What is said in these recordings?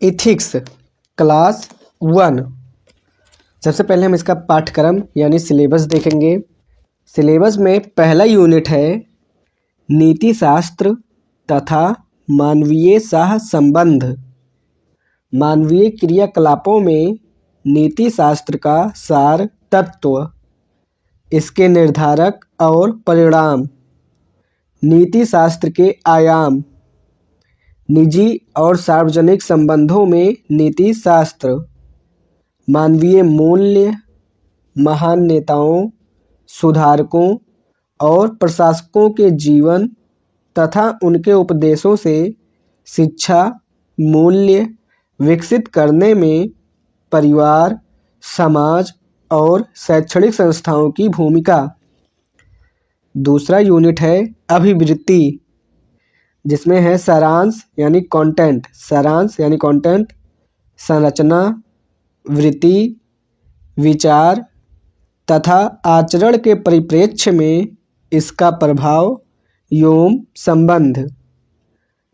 Ethics class 1। सबसे पहले हम इसका पाठ्यक्रम यानी सिलेबस देखेंगे। सिलेबस में पहला यूनिट है नीति शास्त्र तथा मानवीय सह संबंध। मानवीय क्रियाकलापों में नीति शास्त्र का सार तत्व, इसके निर्धारक और परिणाम, नीति शास्त्र के आयाम, निजी और सार्वजनिक संबंधों में नीति शास्त्र, मानवीय मूल्य, महान नेताओं, सुधारकों और प्रशासकों के जीवन तथा उनके उपदेशों से शिक्षा मूल्य विकसित करने में परिवार, समाज और शैक्षणिक संस्थाओं की भूमिका। दूसरा यूनिट है अभिवृत्ति, जिसमें है सारांश यानी कंटेंट, सारांश यानी कंटेंट, संरचना, वृत्ति, विचार तथा आचरण के परिप्रेक्ष्य में इसका प्रभाव एवं संबंध।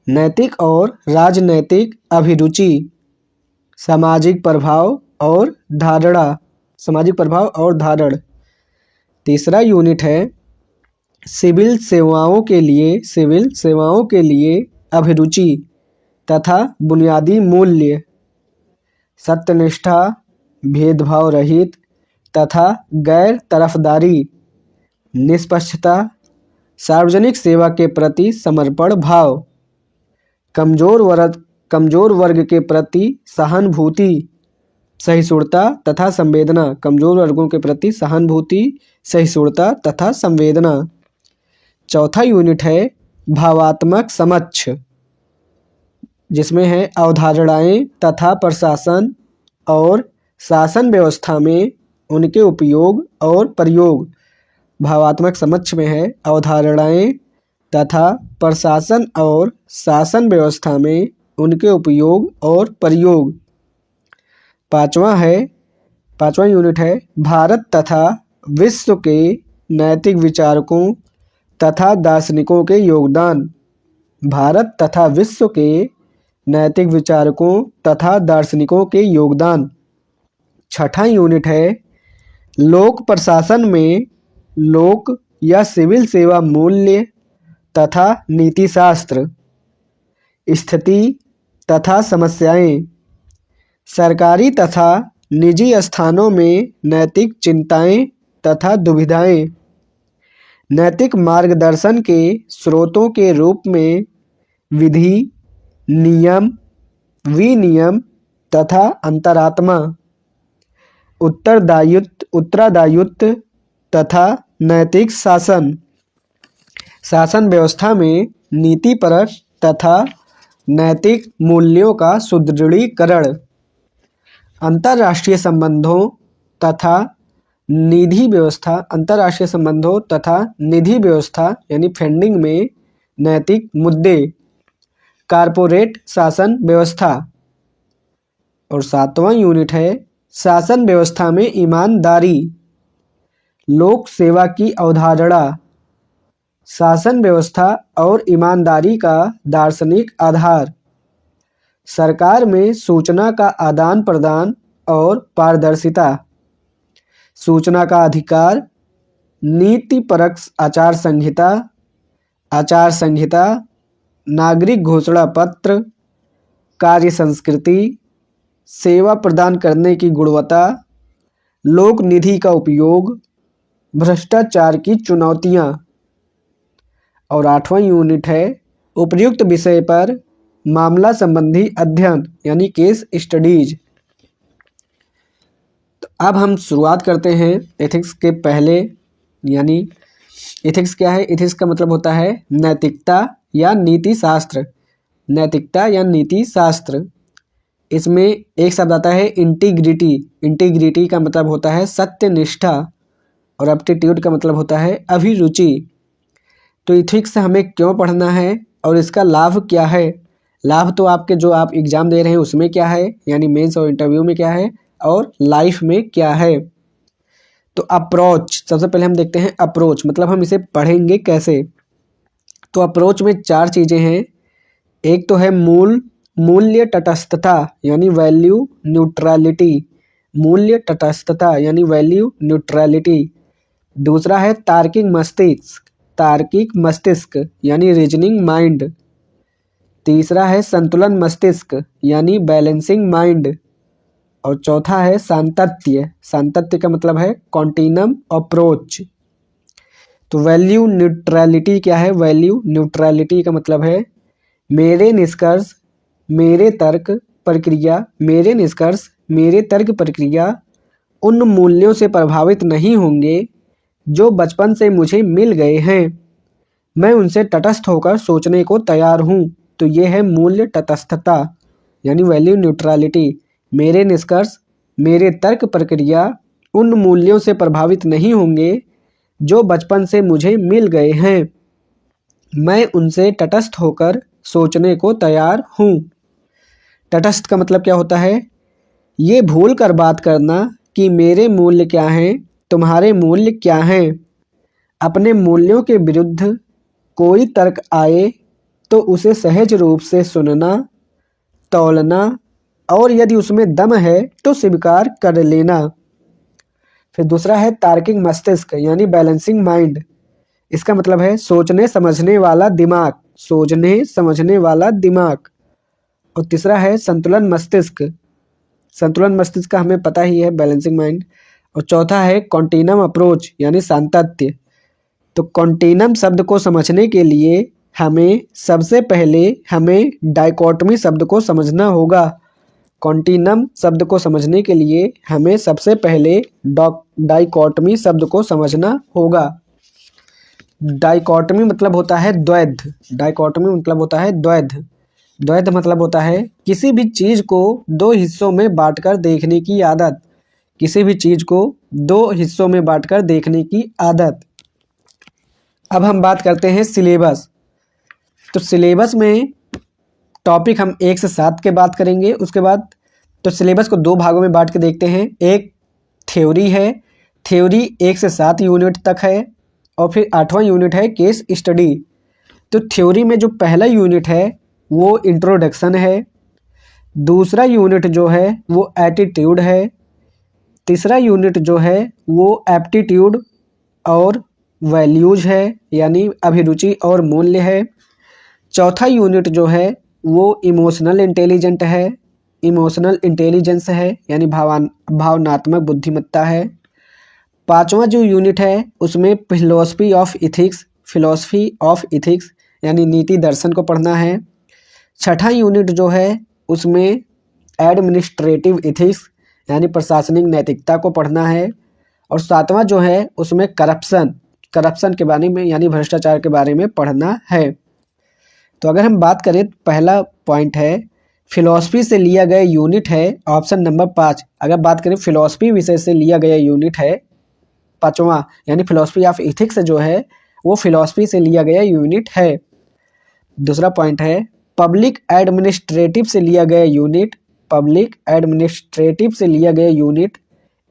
नैतिक और राजनैतिक अभिरुचि, सामाजिक प्रभाव और धारणा, सामाजिक प्रभाव और धारण। तीसरा यूनिट है सिविल सेवाओं के लिए अभिरुचि तथा बुनियादी मूल्य, सत्यनिष्ठा, भेदभाव रहित तथा गैर तरफदारी, निष्पक्षता, सार्वजनिक सेवा के प्रति समर्पण भाव, कमजोर वर्ग के प्रति सहानुभूति, सहिष्णुता तथा संवेदना, कमजोर वर्गों के प्रति सहानुभूति, सहिष्णुता तथा संवेदना। चौथा यूनिट है भावात्मक समझ, जिसमें है अवधारणाएं तथा प्रशासन और शासन व्यवस्था में उनके उपयोग और प्रयोग। भावात्मक समझ में है अवधारणाएं तथा प्रशासन और शासन व्यवस्था में उनके उपयोग और प्रयोग। पांचवा यूनिट है भारत तथा विश्व के नैतिक विचारकों तथा दार्शनिकों के योगदान। भारत तथा विश्व के नैतिक विचारकों तथा दार्शनिकों के योगदान। छठा यूनिट है लोक प्रशासन में लोक या सिविल सेवा मूल्य तथा नीति शास्त्र, स्थिति तथा समस्याएं, सरकारी तथा निजी स्थानों में नैतिक चिंताएं तथा दुविधाएं, नैतिक मार्गदर्शन के स्रोतों के रूप में विधि, नियम, विनियम तथा अंतरात्मा, उत्तरदायित्व तथा नैतिक शासन, शासन व्यवस्था में नीतिपरक तथा नैतिक मूल्यों का सुदृढ़ीकरण, अंतर्राष्ट्रीय संबंधों तथा निधि व्यवस्था यानी फंडिंग में नैतिक मुद्दे, कारपोरेट शासन व्यवस्था। और सातवां यूनिट है शासन व्यवस्था में ईमानदारी, लोक सेवा की अवधारणा, शासन व्यवस्था और ईमानदारी का दार्शनिक आधार, सरकार में सूचना का आदान प्रदान और पारदर्शिता, सूचना का अधिकार, नीतिपरक आचार संहिता, नागरिक घोषणा पत्र, कार्य संस्कृति, सेवा प्रदान करने की गुणवत्ता, लोक निधि का उपयोग, भ्रष्टाचार की चुनौतियां। और आठवां यूनिट है उपर्युक्त विषय पर मामला संबंधी अध्ययन यानी केस स्टडीज। तो अब हम शुरुआत करते हैं एथिक्स के पहले, यानी एथिक्स क्या है। एथिक्स का मतलब होता है नैतिकता या नीति शास्त्र, नैतिकता या नीति शास्त्र। इसमें एक शब्द आता है इंटीग्रिटी। इंटीग्रिटी का मतलब होता है सत्यनिष्ठा और एप्टीट्यूड का मतलब होता है अभिरुचि। तो एथिक्स हमें क्यों पढ़ना है और इसका लाभ क्या है। लाभ तो आपके जो आप एग्जाम दे रहे हैं उसमें क्या है, यानी मेंस और इंटरव्यू में क्या है, और लाइफ में क्या है। तो अप्रोच, सबसे पहले हम देखते हैं अप्रोच, मतलब हम इसे पढ़ेंगे कैसे। तो अप्रोच में 4 चीज़ें हैं। एक तो है मूल मूल्य तटस्थता यानी वैल्यू न्यूट्रलिटी, मूल्य तटस्थता यानी वैल्यू न्यूट्रलिटी। दूसरा है तार्किक मस्तिष्क यानी रीजनिंग माइंड। तीसरा है संतुलन मस्तिष्क यानी बैलेंसिंग माइंड। और चौथा है सांतत्य, सांतत्य का मतलब है कॉन्टिनम अप्रोच। तो वैल्यू न्यूट्रलिटी क्या है? वैल्यू न्यूट्रलिटी का मतलब है मेरे निष्कर्ष, मेरे तर्क प्रक्रिया उन मूल्यों से प्रभावित नहीं होंगे जो बचपन से मुझे मिल गए हैं। मैं उनसे तटस्थ होकर सोचने को तैयार हूँ। तो ये है मूल्य तटस्थता यानी वैल्यू न्यूट्रलिटी। मेरे निष्कर्ष, मेरे तर्क प्रक्रिया उन मूल्यों से प्रभावित नहीं होंगे जो बचपन से मुझे मिल गए हैं। मैं उनसे तटस्थ होकर सोचने को तैयार हूँ। तटस्थ का मतलब क्या होता है? ये भूल कर बात करना कि मेरे मूल्य क्या हैं, तुम्हारे मूल्य क्या हैं। अपने मूल्यों के विरुद्ध कोई तर्क आए तो उसे सहज रूप से सुनना, तौलना और यदि उसमें दम है तो स्वीकार कर लेना। फिर दूसरा है तार्किक मस्तिष्क यानी बैलेंसिंग माइंड। इसका मतलब है सोचने समझने वाला दिमाग, सोचने समझने वाला दिमाग। और तीसरा है संतुलन मस्तिष्क, संतुलन मस्तिष्क का हमें पता ही है, बैलेंसिंग माइंड। और चौथा है कॉन्टिनम अप्रोच यानी सांतत्य। तो कॉन्टिनम शब्द को समझने के लिए हमें सबसे पहले डाइकोटमी शब्द को समझना होगा। कॉन्टिनम शब्द को समझने के लिए हमें सबसे पहले डाइकोटमी शब्द को समझना होगा। डाइकोटमी मतलब होता है द्वैध, डाइकोटमी मतलब होता है द्वैध। द्वैध मतलब होता है किसी भी चीज़ को दो हिस्सों में बांटकर देखने की आदत, किसी भी चीज़ को दो हिस्सों में बांटकर देखने की आदत। अब हम बात करते हैं सिलेबस। तो सिलेबस में टॉपिक हम 1 से 7 के बात करेंगे। उसके बाद तो सिलेबस को 2 भागों में बांट के देखते हैं। एक थ्योरी है, थ्योरी 1 से 7 यूनिट तक है। और फिर 8वां यूनिट है केस स्टडी। तो थ्योरी में जो पहला यूनिट है वो इंट्रोडक्शन है, दूसरा यूनिट जो है वो एटीट्यूड है, तीसरा यूनिट जो है वो एप्टीट्यूड और वैल्यूज है यानी अभिरुचि और मूल्य है। चौथा यूनिट जो है वो इमोशनल इंटेलिजेंस है यानी भावनात्मक बुद्धिमत्ता है। 5वां जो यूनिट है उसमें फिलॉसफी ऑफ इथिक्स यानी नीति दर्शन को पढ़ना है। 6ठा यूनिट जो है उसमें एडमिनिस्ट्रेटिव इथिक्स यानी प्रशासनिक नैतिकता को पढ़ना है। और 7वां जो है उसमें करप्शन के बारे में यानी भ्रष्टाचार के बारे में पढ़ना है। तो अगर हम बात करें, पहला पॉइंट है फिलॉसफी से लिया गया यूनिट है ऑप्शन नंबर 5। अगर बात करें फिलॉसफी विषय से लिया गया यूनिट है 5वां यानी फिलॉसफी ऑफ इथिक्स जो है वो फिलॉसफी से लिया गया यूनिट है। दूसरा पॉइंट है पब्लिक एडमिनिस्ट्रेटिव से लिया गया यूनिट,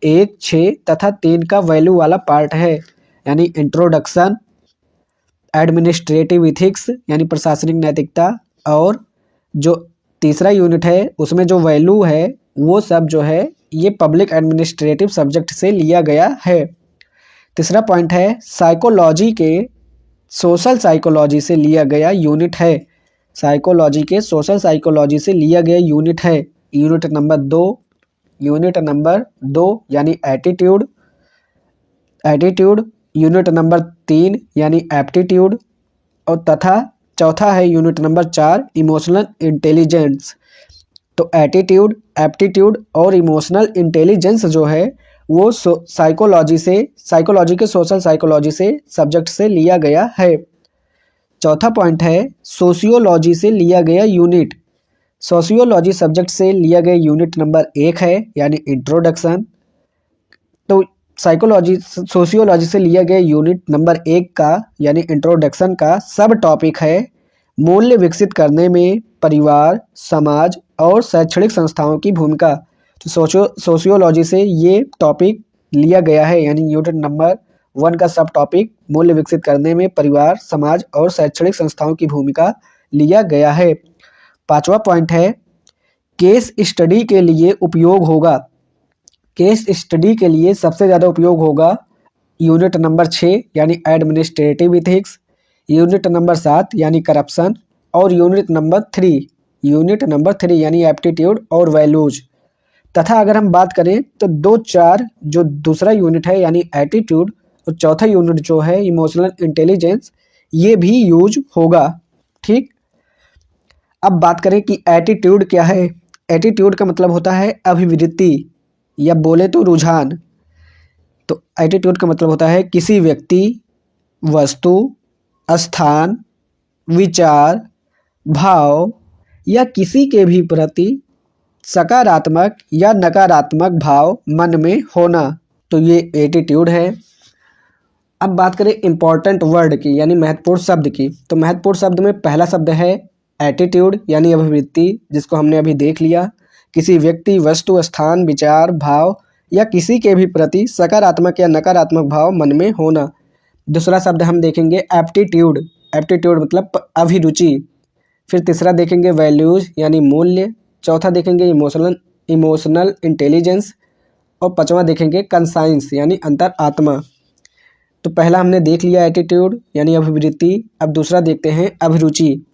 1, 6 तथा 3 का वैल्यू वाला पार्ट है यानी इंट्रोडक्शन, एडमिनिस्ट्रेटिव इथिक्स यानी प्रशासनिक नैतिकता, और जो तीसरा यूनिट है उसमें जो वैल्यू है वो सब जो है ये पब्लिक एडमिनिस्ट्रेटिव सब्जेक्ट से लिया गया है। तीसरा पॉइंट है साइकोलॉजी के सोशल साइकोलॉजी से लिया गया यूनिट है, सोशल साइकोलॉजी से लिया गया यूनिट है। यूनिट नंबर 2 यानी एटीट्यूड, यूनिट नंबर 3 यानी एप्टीट्यूड, और तथा चौथा है यूनिट नंबर 4 इमोशनल इंटेलिजेंस। तो एटीट्यूड, एप्टीट्यूड और इमोशनल इंटेलिजेंस जो है वो साइकोलॉजी के सोशल साइकोलॉजी से सब्जेक्ट से लिया गया है। चौथा पॉइंट है सोशियोलॉजी से लिया गया यूनिट, सोशियोलॉजी सब्जेक्ट से लिया गया यूनिट नंबर 1 है यानी इंट्रोडक्शन। तो सोशियोलॉजी से लिया गया यूनिट नंबर 1 का यानी इंट्रोडक्शन का सब टॉपिक है मूल्य विकसित करने में परिवार, समाज और शैक्षणिक संस्थाओं की भूमिका। तो सोशियोलॉजी से ये टॉपिक लिया गया है यानी यूनिट नंबर 1 का सब टॉपिक मूल्य विकसित करने में परिवार, समाज और शैक्षणिक संस्थाओं की भूमिका लिया गया है। पांचवा पॉइंट है केस स्टडी के लिए उपयोग होगा। केस स्टडी के लिए सबसे ज़्यादा उपयोग होगा यूनिट नंबर 6 यानी एडमिनिस्ट्रेटिव इथिक्स, यूनिट नंबर 7 यानी करप्शन और यूनिट नंबर 3 यानी एप्टीट्यूड और वैल्यूज। तथा अगर हम बात करें तो 2-4 जो दूसरा यूनिट है यानी एटीट्यूड और चौथा यूनिट जो है इमोशनल इंटेलिजेंस, ये भी यूज होगा। ठीक, अब बात करें कि एटीट्यूड क्या है। एटीट्यूड का मतलब होता है अभिवृत्ति या बोले तो रुझान। तो एटीट्यूड का मतलब होता है किसी व्यक्ति, वस्तु, स्थान, विचार, भाव या किसी के भी प्रति सकारात्मक या नकारात्मक भाव मन में होना, तो ये एटीट्यूड है। अब बात करें इम्पॉर्टेंट वर्ड की यानी महत्वपूर्ण शब्द की, तो महत्वपूर्ण शब्द में पहला शब्द है एटीट्यूड यानी अभिवृत्ति, जिसको हमने अभी देख लिया। किसी व्यक्ति, वस्तु, स्थान, विचार, भाव या किसी के भी प्रति सकारात्मक या नकारात्मक भाव मन में होना। दूसरा शब्द हम देखेंगे एप्टीट्यूड। एप्टीट्यूड मतलब अभिरुचि। फिर तीसरा देखेंगे वैल्यूज यानी मूल्य। चौथा देखेंगे इमोशनल इंटेलिजेंस और पांचवा देखेंगे कंसाइंस यानी अंतर आत्मा। तो पहला हमने देख लिया एटीट्यूड यानी अभिवृत्ति। अब दूसरा देखते हैं अभिरुचि।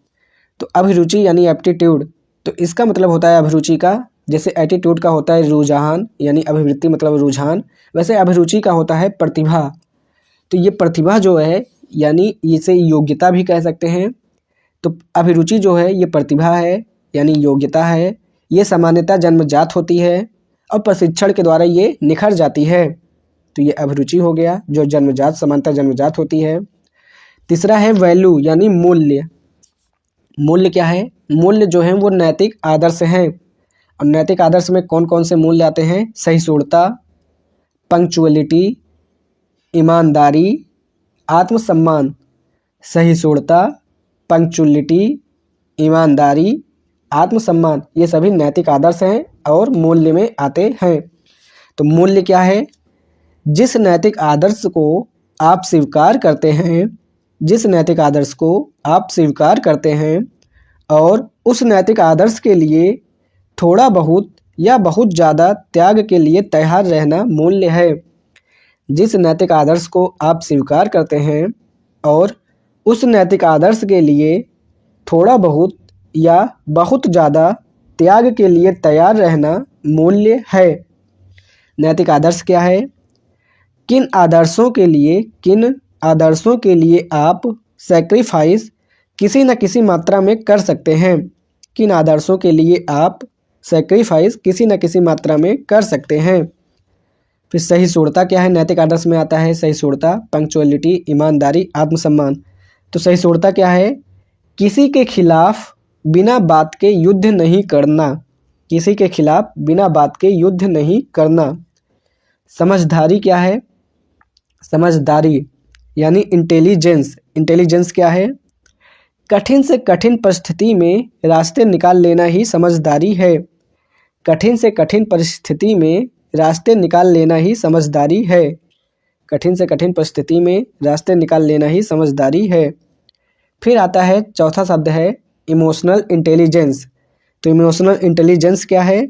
तो अभिरुचि यानी एप्टीट्यूड, तो इसका मतलब होता है अभिरुचि का, जैसे एटीट्यूड का होता है रुझान यानी अभिवृत्ति मतलब रुझान, वैसे अभिरुचि का होता है प्रतिभा। तो ये प्रतिभा जो है यानी इसे योग्यता भी कह सकते हैं। तो अभिरुचि जो है ये प्रतिभा है यानी योग्यता है। ये सामान्यतः जन्मजात होती है और प्रशिक्षण के द्वारा ये निखर जाती है। तो ये अभिरुचि हो गया जो सामान्यतः जन्मजात होती है। तीसरा है वैल्यू यानी मूल्य। मूल्य क्या है? मूल्य जो है वो नैतिक आदर्श हैं। और नैतिक आदर्श में कौन कौन से मूल्य आते हैं? सहिष्णुता, पंक्चुअलिटी, ईमानदारी, आत्मसम्मान। सहिष्णुता, पंक्चुअलिटी, ईमानदारी, आत्मसम्मान, ये सभी नैतिक आदर्श हैं और मूल्य में आते हैं। तो मूल्य क्या है? जिस नैतिक आदर्श को आप स्वीकार करते हैं, जिस नैतिक आदर्श को आप स्वीकार करते हैं और उस नैतिक आदर्श के लिए थोड़ा बहुत या बहुत ज़्यादा त्याग के लिए तैयार रहना मूल्य है। जिस नैतिक आदर्श को आप स्वीकार करते हैं और उस नैतिक आदर्श के लिए थोड़ा बहुत या बहुत ज़्यादा त्याग के लिए तैयार रहना मूल्य है। नैतिक आदर्श क्या है? किन आदर्शों के लिए आप सैक्रिफाइस किसी न किसी मात्रा में कर सकते हैं। किन आदर्शों के लिए आप सैक्रिफाइस किसी न किसी मात्रा में कर सकते हैं। फिर सहिष्णुता क्या है? नैतिक आदर्श में आता है सहिष्णुता, पंक्चुअलिटी, ईमानदारी, आत्मसम्मान। तो सहिष्णुता क्या है? किसी के खिलाफ बिना बात के युद्ध नहीं करना। किसी के खिलाफ बिना बात के युद्ध नहीं करना। समझदारी क्या है? समझदारी यानी इंटेलिजेंस। इंटेलिजेंस क्या है? कठिन से कठिन परिस्थिति में रास्ते निकाल लेना ही समझदारी है। कठिन से कठिन परिस्थिति में रास्ते निकाल लेना ही समझदारी है। कठिन से कठिन परिस्थिति में रास्ते निकाल लेना ही समझदारी है। फिर आता है चौथा शब्द है इमोशनल इंटेलिजेंस। तो इमोशनल इंटेलिजेंस क्या है?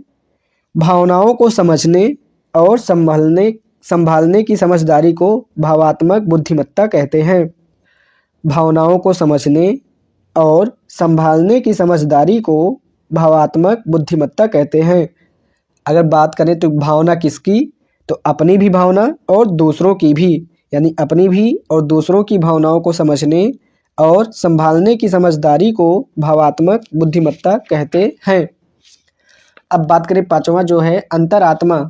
भावनाओं को समझने और संभालने की समझदारी को भावात्मक बुद्धिमत्ता कहते हैं। भावनाओं को समझने और संभालने की समझदारी को भावात्मक बुद्धिमत्ता कहते हैं। अगर बात करें तो भावना किसकी? तो अपनी भी भावना और दूसरों की भी, यानी अपनी भी और दूसरों की भावनाओं को समझने और संभालने की समझदारी को भावात्मक बुद्धिमत्ता कहते हैं। अब बात करें पांचवा जो है अंतरात्मा।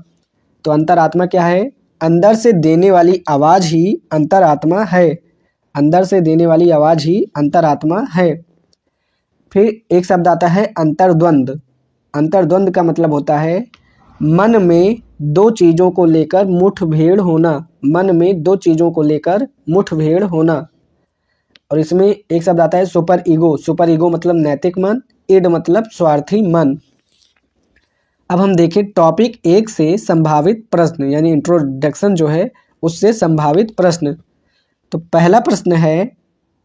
तो अंतरात्मा क्या है? अंदर से देने वाली आवाज़ ही अंतरात्मा है। अंदर से देने वाली आवाज़ ही अंतरात्मा है। फिर एक शब्द आता है अंतर्द्वंद। अंतर्द्वंद का मतलब होता है मन में दो चीज़ों को लेकर मुठभेड़ होना। मन में दो चीज़ों को लेकर मुठभेड़ होना। और इसमें एक शब्द आता है सुपर ईगो। सुपर ईगो मतलब नैतिक मन, इड मतलब स्वार्थी मन। अब हम देखें टॉपिक 1 से संभावित प्रश्न, यानी इंट्रोडक्शन जो है उससे संभावित प्रश्न। तो पहला प्रश्न है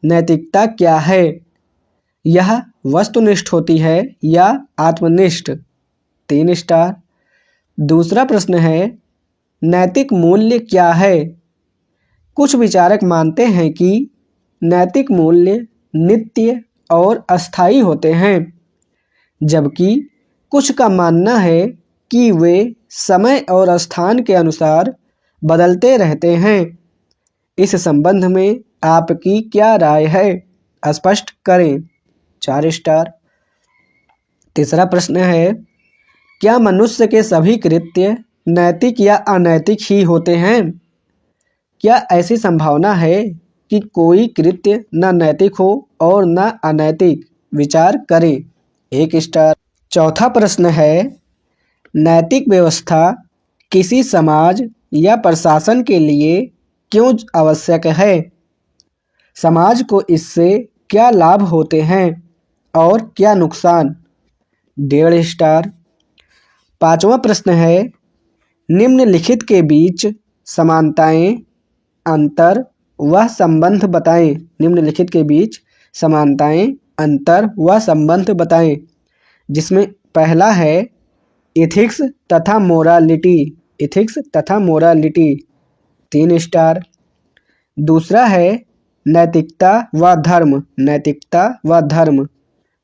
नैतिकता क्या है? यह वस्तुनिष्ठ होती है या आत्मनिष्ठ? 3 स्टार। दूसरा प्रश्न है, नैतिक मूल्य क्या है? कुछ विचारक मानते हैं कि नैतिक मूल्य नित्य और अस्थायी होते हैं, जबकि कुछ का मानना है कि वे समय और स्थान के अनुसार बदलते रहते हैं। इस संबंध में आपकी क्या राय है? स्पष्ट करें। 4 स्टार। तीसरा प्रश्न है, क्या मनुष्य के सभी कृत्य नैतिक या अनैतिक ही होते हैं? क्या ऐसी संभावना है कि कोई कृत्य न नैतिक हो और न अनैतिक? विचार करें। 1 स्टार। चौथा प्रश्न है, नैतिक व्यवस्था किसी समाज या प्रशासन के लिए क्यों आवश्यक है? समाज को इससे क्या लाभ होते हैं और क्या नुकसान? 1.5 स्टार। पांचवा प्रश्न है, निम्नलिखित के बीच समानताएं, अंतर व संबंध बताएं। निम्नलिखित के बीच समानताएं, अंतर व संबंध बताएं। जिसमें पहला है एथिक्स तथा मोरालिटी। एथिक्स तथा मोरालिटी। 3 स्टार। दूसरा है नैतिकता व धर्म। नैतिकता व धर्म।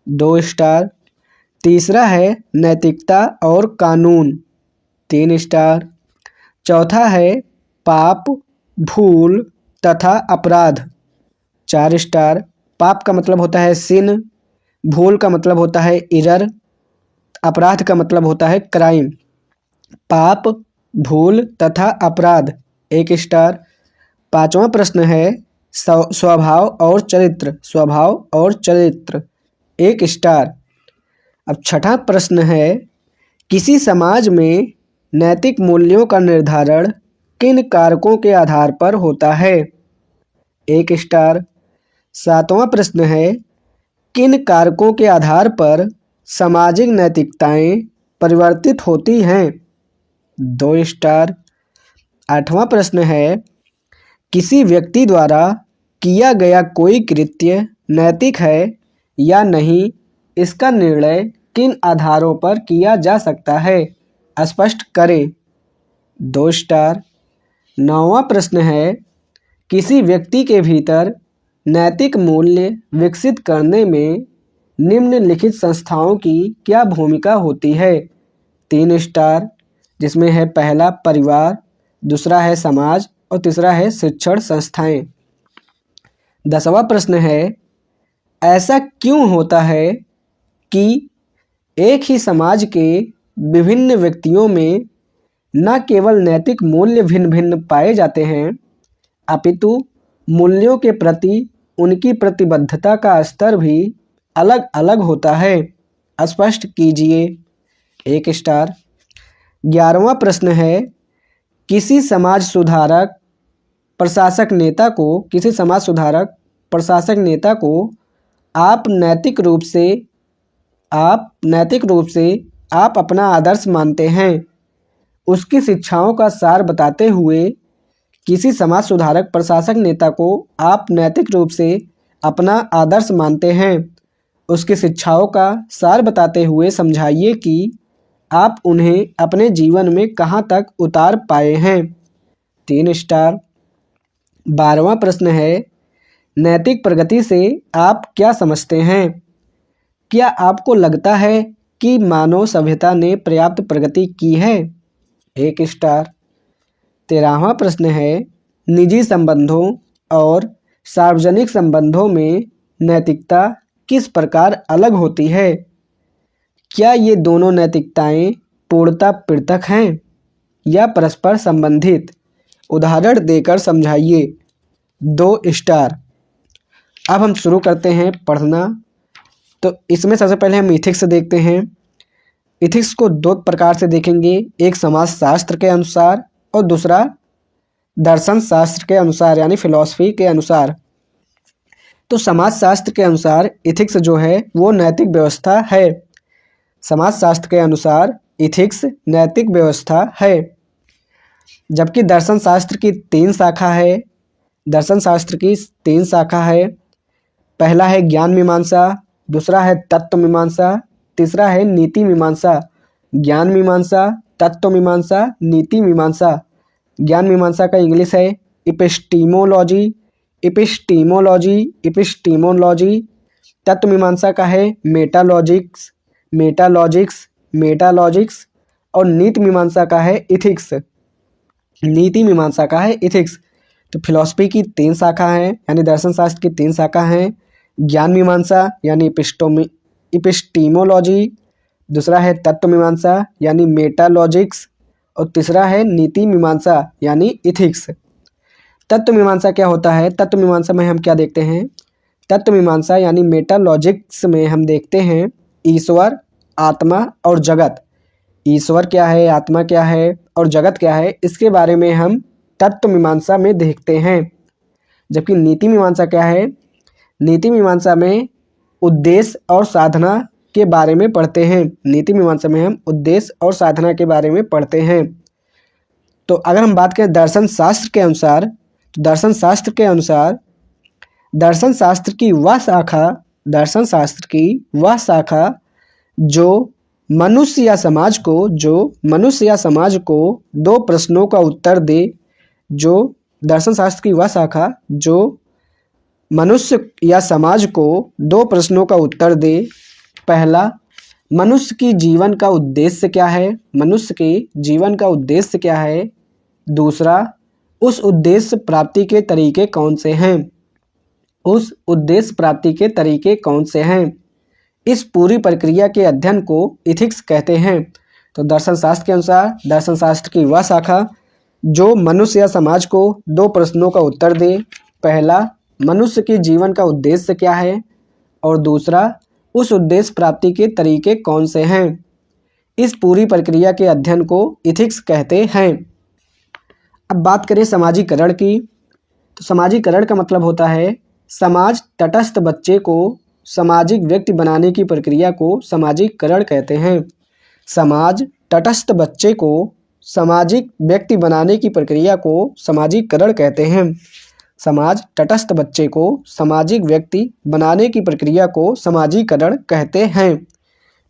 2 स्टार। तीसरा है नैतिकता और कानून। 3 स्टार। चौथा है पाप, भूल तथा अपराध। 4 स्टार। पाप का मतलब होता है सिन, भूल का मतलब होता है इरर, अपराध का मतलब होता है क्राइम। पाप, भूल तथा अपराध। 1 स्टार। पांचवा प्रश्न है स्वभाव और चरित्र। स्वभाव और चरित्र। 1 स्टार। अब छठा प्रश्न है, किसी समाज में नैतिक मूल्यों का निर्धारण किन कारकों के आधार पर होता है? 1 स्टार। सातवां प्रश्न है, किन कारकों के आधार पर सामाजिक नैतिकताएं परिवर्तित होती हैं? 2 स्टार। आठवां प्रश्न है, किसी व्यक्ति द्वारा किया गया कोई कृत्य नैतिक है या नहीं, इसका निर्णय किन आधारों पर किया जा सकता है? स्पष्ट करें। 2 स्टार। 9वां प्रश्न है, किसी व्यक्ति के भीतर नैतिक मूल्य विकसित करने में निम्नलिखित संस्थाओं की क्या भूमिका होती है? 3 स्टार। जिसमें है पहला परिवार, दूसरा है समाज और तीसरा है शिक्षण संस्थाएं। 10वां प्रश्न है, ऐसा क्यों होता है कि एक ही समाज के विभिन्न व्यक्तियों में न केवल नैतिक मूल्य भिन्न भिन्न पाए जाते हैं, अपितु मूल्यों के प्रति उनकी प्रतिबद्धता का स्तर भी अलग अलग होता है? स्पष्ट कीजिए। 1 स्टार। 11वां प्रश्न है, किसी समाज सुधारक प्रशासक नेता को आप नैतिक रूप से आप अपना आदर्श मानते हैं। उसकी शिक्षाओं का सार बताते हुए किसी समाज सुधारक प्रशासक नेता को आप नैतिक रूप से अपना आदर्श मानते हैं, उसकी शिक्षाओं का सार बताते हुए समझाइए कि आप उन्हें अपने जीवन में कहाँ तक उतार पाए हैं। 3 स्टार। 12वां प्रश्न है, नैतिक प्रगति से आप क्या समझते हैं? क्या आपको लगता है कि मानव सभ्यता ने पर्याप्त प्रगति की है? 1 स्टार। 13वां प्रश्न है, निजी संबंधों और सार्वजनिक संबंधों में नैतिकता किस प्रकार अलग होती है? क्या ये दोनों नैतिकताएं पूर्णतः पृथक हैं या परस्पर संबंधित? उदाहरण देकर समझाइए। 2 स्टार। अब हम शुरू करते हैं पढ़ना। तो इसमें सबसे पहले हम इथिक्स देखते हैं। इथिक्स को 2 प्रकार से देखेंगे, एक समाजशास्त्र के अनुसार और दूसरा दर्शन शास्त्र के अनुसार यानी फिलॉसफी के अनुसार। तो समाजशास्त्र के अनुसार इथिक्स जो है वो नैतिक व्यवस्था है। समाजशास्त्र के अनुसार इथिक्स नैतिक व्यवस्था है। जबकि दर्शन शास्त्र की 3 शाखा है। दर्शन शास्त्र की 3 शाखा है। पहला है ज्ञान मीमांसा, दूसरा है तत्व मीमांसा, तीसरा है नीति मीमांसा। ज्ञान मीमांसा, तत्व मीमांसा, नीति मीमांसा। ज्ञान मीमांसा का इंग्लिश है इपिस्टीमोलॉजी, इपिस्टीमोलॉजी, इपिस्टीमोलॉजी। तत्व मीमांसा का है मेटालॉजिक्स, मेटालॉजिक्स, मेटालॉजिक्स। और नीति मीमांसा का है इथिक्स, नीति मीमांसा का है इथिक्स। तो फिलॉसफी की 3 शाखा हैं, यानी दर्शन शास्त्र की 3 शाखा हैं। ज्ञान मीमांसा यानी इपिस्टीमोलॉजी, दूसरा है तत्व मीमांसा यानी मेटालॉजिक्स, और तीसरा है नीति मीमांसा यानी इथिक्स। तत्व मीमांसा क्या होता है? तत्व मीमांसा में हम क्या देखते हैं? तत्व मीमांसा यानी मेटालॉजिक्स में हम देखते हैं ईश्वर, आत्मा और जगत। ईश्वर क्या है, आत्मा क्या है और जगत क्या है, इसके बारे में हम तत्व मीमांसा में देखते हैं। जबकि नीति मीमांसा क्या है? नीति मीमांसा में उद्देश्य और साधना के बारे में पढ़ते हैं। नीति मीमांसा में हम उद्देश्य और साधना के बारे में पढ़ते हैं। तो अगर हम बात करें दर्शन शास्त्र के अनुसार, तो दर्शन शास्त्र के अनुसार दर्शन शास्त्र की वह शाखा, दर्शन शास्त्र की वह शाखा जो मनुष्य या समाज को, जो मनुष्य या समाज को 2 प्रश्नों का उत्तर दे, जो दर्शन शास्त्र की वह शाखा जो मनुष्य या समाज को 2 प्रश्नों का उत्तर दे। पहला, मनुष्य की जीवन का उद्देश्य क्या है, मनुष्य के जीवन का उद्देश्य क्या है। दूसरा, उस उद्देश्य प्राप्ति के तरीके कौन से हैं, उस उद्देश्य प्राप्ति के तरीके कौन से हैं। इस पूरी प्रक्रिया के अध्ययन को इथिक्स कहते हैं। तो दर्शन शास्त्र के अनुसार दर्शन शास्त्र की वह शाखा जो मनुष्य या समाज को 2 प्रश्नों का उत्तर दे। पहला, मनुष्य के जीवन का उद्देश्य क्या है, और दूसरा, उस उद्देश्य प्राप्ति के तरीके कौन से हैं। इस पूरी प्रक्रिया के अध्ययन को इथिक्स कहते हैं। अब बात करें समाजीकरण की, तो समाजीकरण का मतलब होता है समाज तटस्थ बच्चे को सामाजिक व्यक्ति बनाने की प्रक्रिया को समाजीकरण कहते हैं। समाज तटस्थ बच्चे को सामाजिक व्यक्ति बनाने की प्रक्रिया को समाजीकरण कहते हैं। समाज तटस्थ बच्चे को सामाजिक व्यक्ति बनाने की प्रक्रिया को समाजीकरण कहते हैं।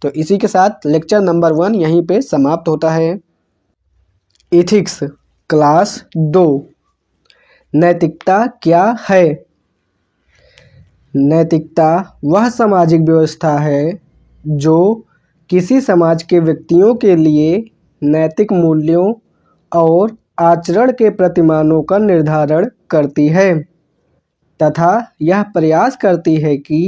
तो इसी के साथ लेक्चर नंबर 1 यहीं पे समाप्त होता है। इथिक्स क्लास 2, नैतिकता क्या है? नैतिकता वह सामाजिक व्यवस्था है जो किसी समाज के व्यक्तियों के लिए नैतिक मूल्यों और आचरण के प्रतिमानों का निर्धारण करती है तथा यह प्रयास करती है कि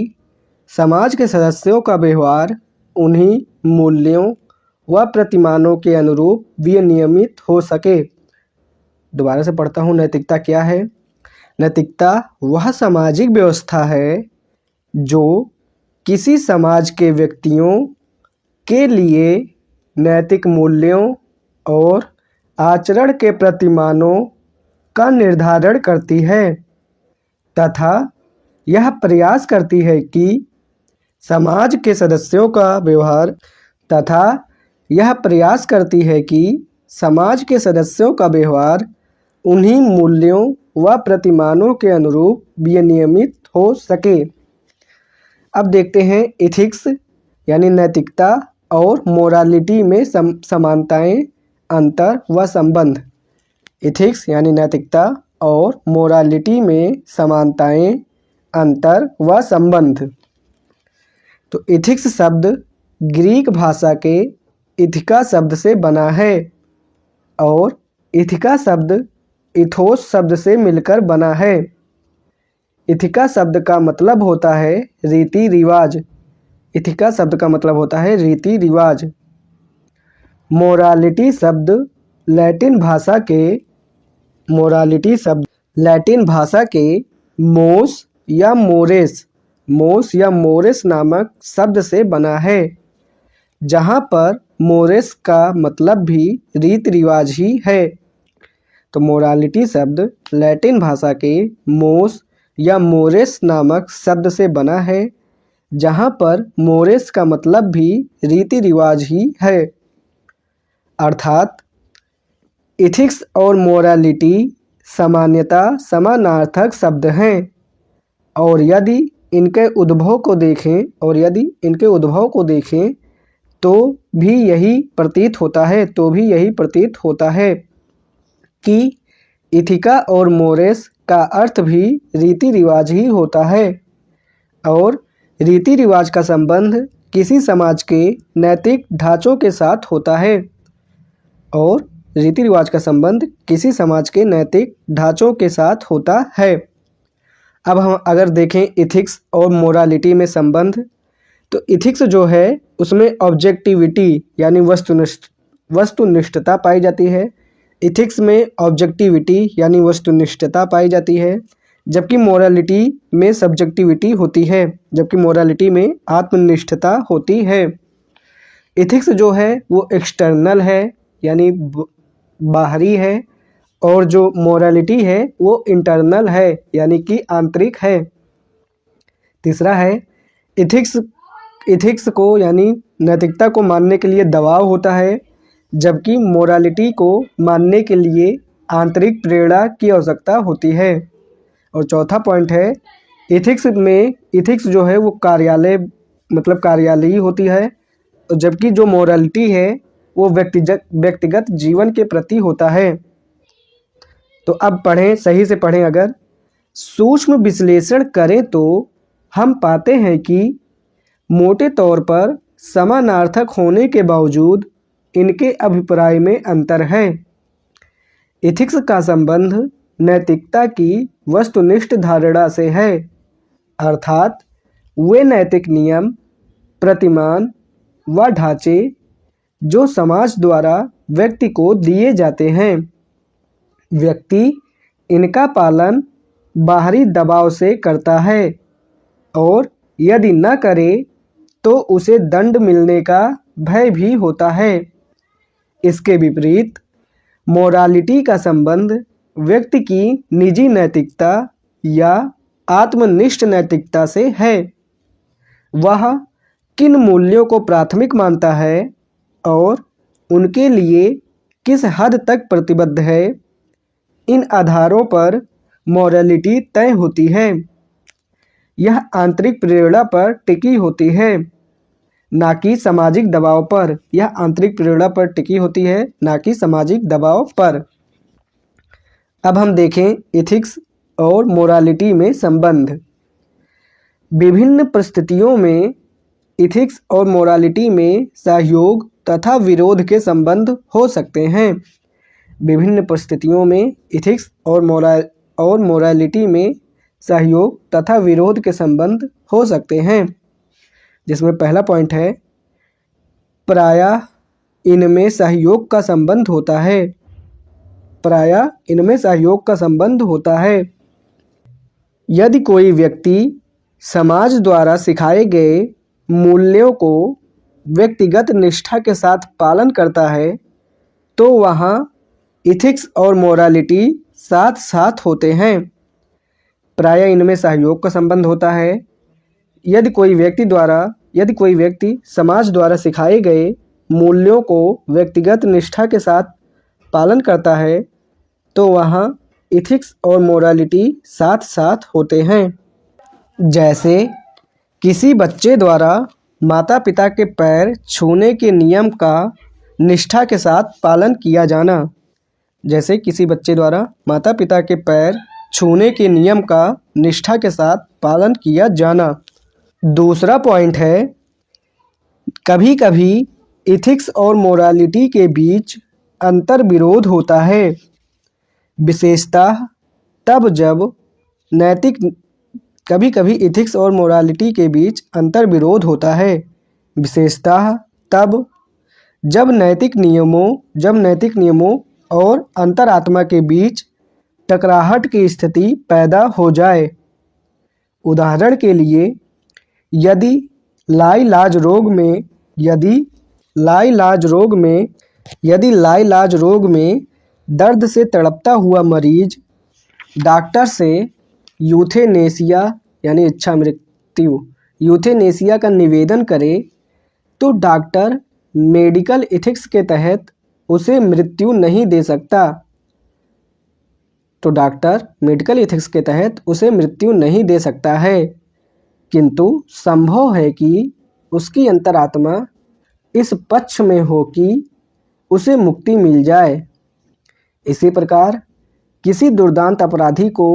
समाज के सदस्यों का व्यवहार उन्हीं मूल्यों व प्रतिमानों के अनुरूप विनियमित हो सके। दोबारा से पढ़ता हूँ, नैतिकता क्या है? नैतिकता वह सामाजिक व्यवस्था है जो किसी समाज के व्यक्तियों के लिए नैतिक मूल्यों और आचरण के प्रतिमानों का निर्धारण करती है तथा यह प्रयास करती है कि समाज के सदस्यों का व्यवहार तथा यह प्रयास करती है कि समाज के सदस्यों का व्यवहार उन्हीं मूल्यों व प्रतिमानों के अनुरूप विनियमित हो सके। अब देखते हैं इथिक्स यानी नैतिकता और मोरालिटी में समानताएं, अंतर व संबंध। इथिक्स यानी नैतिकता और मोरालिटी में समानताएं, अंतर व संबंध। तो इथिक्स शब्द ग्रीक भाषा के इथिका शब्द से बना है और इथिका शब्द इथोस शब्द से मिलकर बना है। इथिका शब्द का मतलब होता है रीति रिवाज। इथिका शब्द का मतलब होता है रीति रिवाज। मोरालिटी शब्द लैटिन भाषा के मोस या मोरेस नामक शब्द से बना है, जहाँ पर मोरेस का मतलब भी रीति रिवाज ही है। तो मोरालिटी शब्द लैटिन भाषा के मोस या मोरेस नामक शब्द से बना है, जहाँ पर मोरेस का मतलब भी रीति रिवाज ही है। अर्थात इथिक्स और मोरालिटी सामान्यतः समानार्थक शब्द हैं और यदि इनके उद्भव को देखें और यदि इनके उद्भव को देखें तो भी यही प्रतीत होता है कि इथिका और मोरेस का अर्थ भी रीति रिवाज ही होता है और रीति रिवाज का संबंध किसी समाज के नैतिक ढांचों के साथ होता है और रीति रिवाज का संबंध किसी समाज के नैतिक ढांचों के साथ होता है। अब हम अगर देखें इथिक्स और मोरालिटी में संबंध, तो इथिक्स जो है उसमें ऑब्जेक्टिविटी यानी वस्तुनिष्ठता पाई जाती है। इथिक्स में ऑब्जेक्टिविटी यानी वस्तुनिष्ठता पाई जाती है, जबकि मोरालिटी में सब्जेक्टिविटी होती है, जबकि मोरालिटी में आत्मनिष्ठता होती है। इथिक्स जो है वो एक्सटर्नल है यानी बाहरी है और जो मोरालिटी है वो इंटरनल है यानी कि आंतरिक है। तीसरा है इथिक्स को यानी नैतिकता को मानने के लिए दबाव होता है, जबकि मोरालिटी को मानने के लिए आंतरिक प्रेरणा की आवश्यकता होती है। और चौथा पॉइंट है इथिक्स जो है वो कार्यालयी होती है, जबकि जो मोरालिटी है वो व्यक्तिगत जीवन के प्रति होता है। तो अब सही से पढ़ें। अगर सूक्ष्म विश्लेषण करें तो हम पाते हैं कि मोटे तौर पर समानार्थक होने के बावजूद इनके अभिप्राय में अंतर है। इथिक्स का संबंध नैतिकता की वस्तुनिष्ठ धारणा से है, अर्थात वे नैतिक नियम, प्रतिमान व ढांचे जो समाज द्वारा व्यक्ति को दिए जाते हैं, व्यक्ति इनका पालन बाहरी दबाव से करता है और यदि न करे तो उसे दंड मिलने का भय भी होता है। इसके विपरीत मोरालिटी का संबंध व्यक्ति की निजी नैतिकता या आत्मनिष्ठ नैतिकता से है। वह किन मूल्यों को प्राथमिक मानता है और उनके लिए किस हद तक प्रतिबद्ध है, इन आधारों पर मोरालिटी तय होती है। यह आंतरिक प्रेरणा पर टिकी होती है, ना कि सामाजिक दबाव पर। यह आंतरिक प्रेरणा पर टिकी होती है, ना कि सामाजिक दबाव पर। अब हम देखें इथिक्स और मोरालिटी में संबंध। विभिन्न परिस्थितियों में इथिक्स और मोरालिटी में सहयोग तथा विरोध के संबंध हो सकते हैं। विभिन्न परिस्थितियों में इथिक्स और मोरालिटी में सहयोग तथा विरोध के संबंध हो सकते हैं, जिसमें पहला पॉइंट है प्रायः इनमें सहयोग का संबंध होता है। प्रायः इनमें सहयोग का संबंध होता है। यदि कोई व्यक्ति समाज द्वारा सिखाए गए मूल्यों को व्यक्तिगत निष्ठा के साथ पालन करता है तो वहाँ इथिक्स और मोरालिटी साथ साथ होते हैं। प्रायः इनमें सहयोग का संबंध होता है। यदि कोई व्यक्ति समाज द्वारा सिखाए गए मूल्यों को व्यक्तिगत निष्ठा के साथ पालन करता है तो वहाँ इथिक्स और मोरालिटी साथ साथ होते हैं। जैसे किसी बच्चे द्वारा माता पिता के पैर छूने के नियम का निष्ठा के साथ पालन किया जाना। जैसे किसी बच्चे द्वारा माता पिता के पैर छूने के नियम का निष्ठा के साथ पालन किया जाना। दूसरा पॉइंट है कभी कभी इथिक्स और मोरालिटी के बीच अंतर विरोध होता है, विशेषतः तब जब कभी कभी इथिक्स और मोरालिटी के बीच अंतर विरोध होता है, विशेषतः तब जब नैतिक नियमों और अंतरात्मा के पास टकराहट की स्थिति पैदा हो जाए। उदाहरण के लिए यदि लाइलाज रोग में दर्द से तड़पता हुआ मरीज डॉक्टर से यूथेनेसिया यानी इच्छा मृत्यु यूथेनेसिया का निवेदन करे तो डॉक्टर मेडिकल एथिक्स के तहत उसे मृत्यु नहीं दे सकता। है किंतु संभव है कि उसकी अंतरात्मा इस पक्ष में हो कि उसे मुक्ति मिल जाए। इसी प्रकार किसी दुर्दांत अपराधी को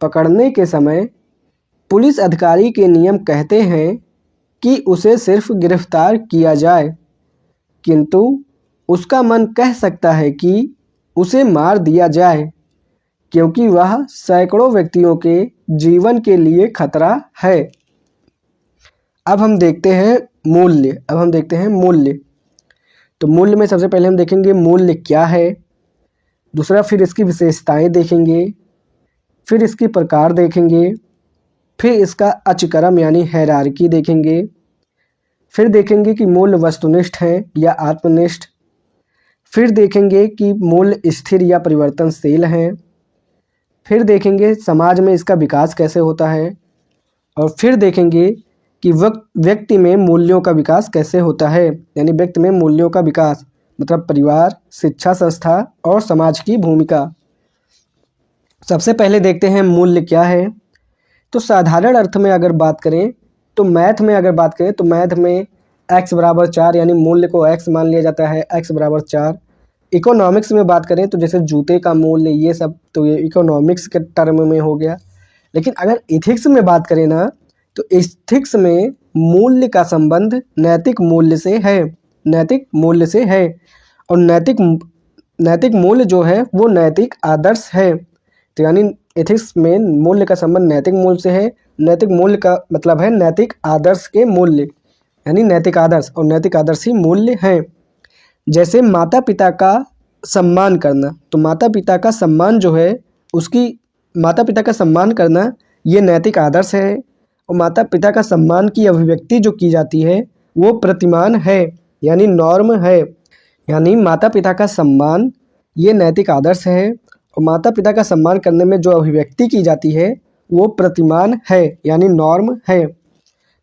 पकड़ने के समय पुलिस अधिकारी के नियम कहते हैं कि उसे सिर्फ गिरफ्तार किया जाए, किंतु उसका मन कह सकता है कि उसे मार दिया जाए, क्योंकि वह सैकड़ों व्यक्तियों के जीवन के लिए खतरा है। अब हम देखते हैं मूल्य। तो मूल्य में सबसे पहले हम देखेंगे मूल्य क्या है, दूसरा फिर इसकी विशेषताएं देखेंगे, फिर इसकी प्रकार देखेंगे, फिर इसका अचक्रम यानी हायरार्की देखेंगे, फिर देखेंगे कि मूल्य वस्तुनिष्ठ है या आत्मनिष्ठ, फिर देखेंगे कि मूल्य स्थिर या परिवर्तनशील हैं, फिर देखेंगे समाज में इसका विकास कैसे होता है, और फिर देखेंगे कि व्यक्ति में मूल्यों का विकास कैसे होता है। यानी व्यक्ति में मूल्यों का विकास मतलब परिवार, शिक्षा संस्था और समाज की भूमिका। सबसे पहले देखते हैं मूल्य क्या है। तो साधारण अर्थ में अगर बात करें तो मैथ में x बराबर 4 यानी मूल्य को x मान लिया जाता है, x बराबर 4। इकोनॉमिक्स में बात करें तो जैसे जूते का मूल्य, ये सब तो ये इकोनॉमिक्स के टर्म में हो गया। लेकिन अगर इथिक्स में बात करें ना, तो इथिक्स में मूल्य का संबंध नैतिक मूल्य से है, और नैतिक मूल्य जो है वो नैतिक आदर्श है। तो यानी एथिक्स में मूल्य का संबंध नैतिक मूल्य से है। नैतिक मूल्य का मतलब है नैतिक आदर्श के मूल्य, यानी नैतिक आदर्श, और नैतिक आदर्श ही मूल्य हैं। जैसे माता पिता का सम्मान करना, तो माता पिता का सम्मान जो है माता पिता का सम्मान करना ये नैतिक आदर्श है, और माता पिता का सम्मान की अभिव्यक्ति जो की जाती है वो प्रतिमान है यानी नॉर्म है। यानी माता पिता का सम्मान ये नैतिक आदर्श है, और माता पिता का सम्मान करने में जो अभिव्यक्ति की जाती है वो प्रतिमान है यानी नॉर्म है।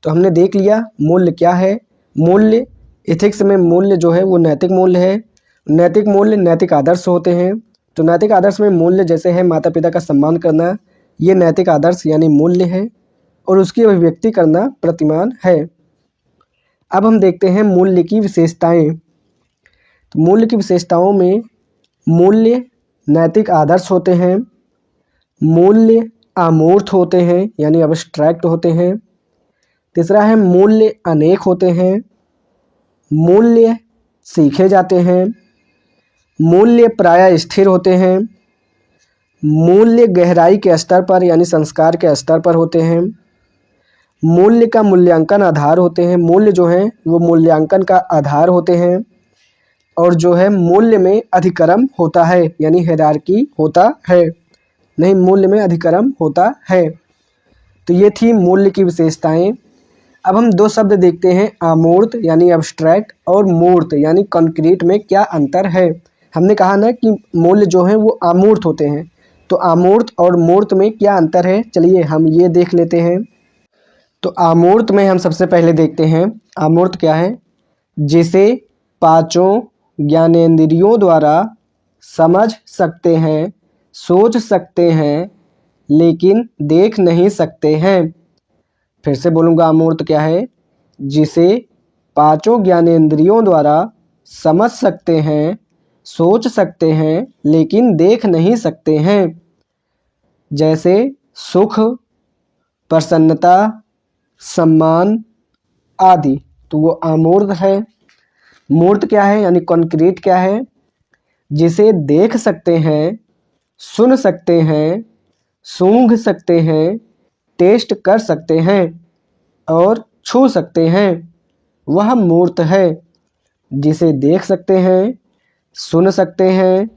तो हमने देख लिया मूल्य क्या है। मूल्य एथिक्स में मूल्य जो है वो नैतिक मूल्य है। नैतिक मूल्य नैतिक आदर्श होते हैं। तो नैतिक आदर्श में मूल्य जैसे है माता पिता का सम्मान करना, ये नैतिक आदर्श यानी मूल्य है, और उसकी अभिव्यक्ति करना प्रतिमान है। अब हम देखते हैं मूल्य की विशेषताएं। तो मूल्य की विशेषताओं में मूल्य नैतिक आदर्श होते हैं, मूल्य अमूर्त होते हैं यानी अब्स्ट्रैक्ट होते हैं, तीसरा है मूल्य अनेक होते हैं, मूल्य सीखे जाते हैं, मूल्य प्रायः स्थिर होते हैं, मूल्य गहराई के स्तर पर यानी संस्कार के स्तर पर होते हैं, मूल्य का मूल्यांकन आधार होते हैं। मूल्य जो हैं वो मूल्यांकन का आधार होते हैं, और जो है मूल्य में अधिक्रम होता है यानी हायरार्की होता है, नहीं मूल्य में अधिक्रम होता है। तो ये थी मूल्य की विशेषताएं। अब हम दो शब्द देखते हैं, अमूर्त यानी अब्स्ट्रैक्ट और मूर्त यानी कॉन्क्रीट में क्या अंतर है। हमने कहा ना कि मूल्य जो है वो अमूर्त होते हैं, तो अमूर्त और मूर्त में क्या अंतर है, चलिए हम ये देख लेते हैं। तो अमूर्त में हम सबसे पहले देखते हैं अमूर्त क्या है। जिसे पांचों ज्ञानेंद्रियों द्वारा समझ सकते हैं, सोच सकते हैं, लेकिन देख नहीं सकते हैं। फिर से बोलूँगा, अमूर्त क्या है। जिसे पांचों ज्ञानेंद्रियों द्वारा समझ सकते हैं, सोच सकते हैं, लेकिन देख नहीं सकते हैं। जैसे सुख, प्रसन्नता, सम्मान आदि, तो वो अमूर्त है। मूर्त क्या है यानी कॉन्क्रीट क्या है। जिसे देख सकते हैं, सुन सकते हैं, सूंघ सकते हैं, टेस्ट कर सकते हैं और छू सकते हैं, वह मूर्त है। जिसे देख सकते हैं, सुन सकते हैं,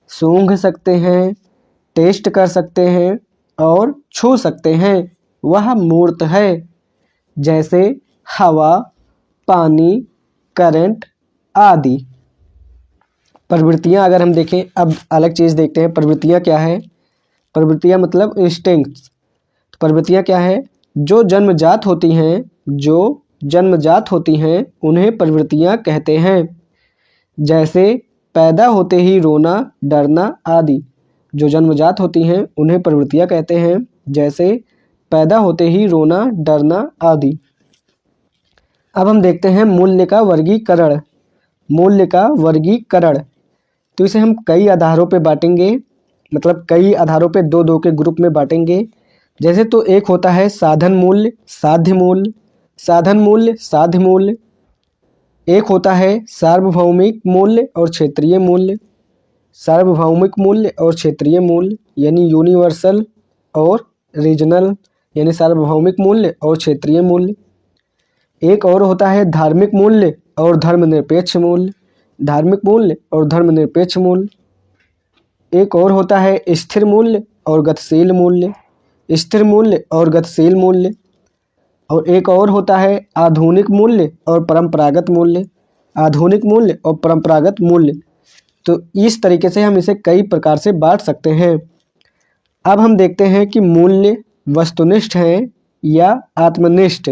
सूंघ सकते हैं, टेस्ट कर सकते हैं और छू सकते हैं, वह मूर्त है। जैसे हवा, पानी, करंट आदि। प्रवृत्तियाँ अगर हम देखें, अब अलग चीज़ देखते हैं, प्रवृत्तियाँ क्या है। प्रवृत्तियाँ मतलब इंस्टिंक्ट्स। प्रवृत्तियाँ क्या है, जो जन्मजात होती हैं उन्हें प्रवृत्तियाँ कहते हैं। जैसे पैदा होते ही रोना, डरना आदि, जो जन्मजात होती हैं उन्हें प्रवृत्तियाँ कहते हैं। जैसे पैदा होते ही रोना, डरना आदि। अब हम देखते हैं मूल्य का वर्गीकरण। मूल्य का वर्गीकरण, तो इसे हम कई आधारों पे बांटेंगे, मतलब कई आधारों पे दो दो के ग्रुप में बांटेंगे। जैसे तो एक होता है साधन मूल्य, साध्य मूल्य, साधन मूल्य, साध्य मूल्य। एक होता है सार्वभौमिक मूल्य और क्षेत्रीय मूल्य, सार्वभौमिक मूल्य और क्षेत्रीय मूल्य, यानी यूनिवर्सल और रीजनल, यानी सार्वभौमिक मूल्य और क्षेत्रीय मूल्य। एक और होता है धार्मिक मूल्य और धर्मनिरपेक्ष मूल्य, धार्मिक मूल्य और धर्मनिरपेक्ष मूल्य। एक और होता है स्थिर मूल्य और गतिशील मूल्य, स्थिर मूल्य और गतिशील मूल्य। और एक और होता है आधुनिक मूल्य और परंपरागत मूल्य, आधुनिक मूल्य और परंपरागत मूल्य। तो इस तरीके से हम इसे कई प्रकार से बांट सकते हैं। अब हम देखते हैं कि मूल्य वस्तुनिष्ठ हैं या आत्मनिष्ठ।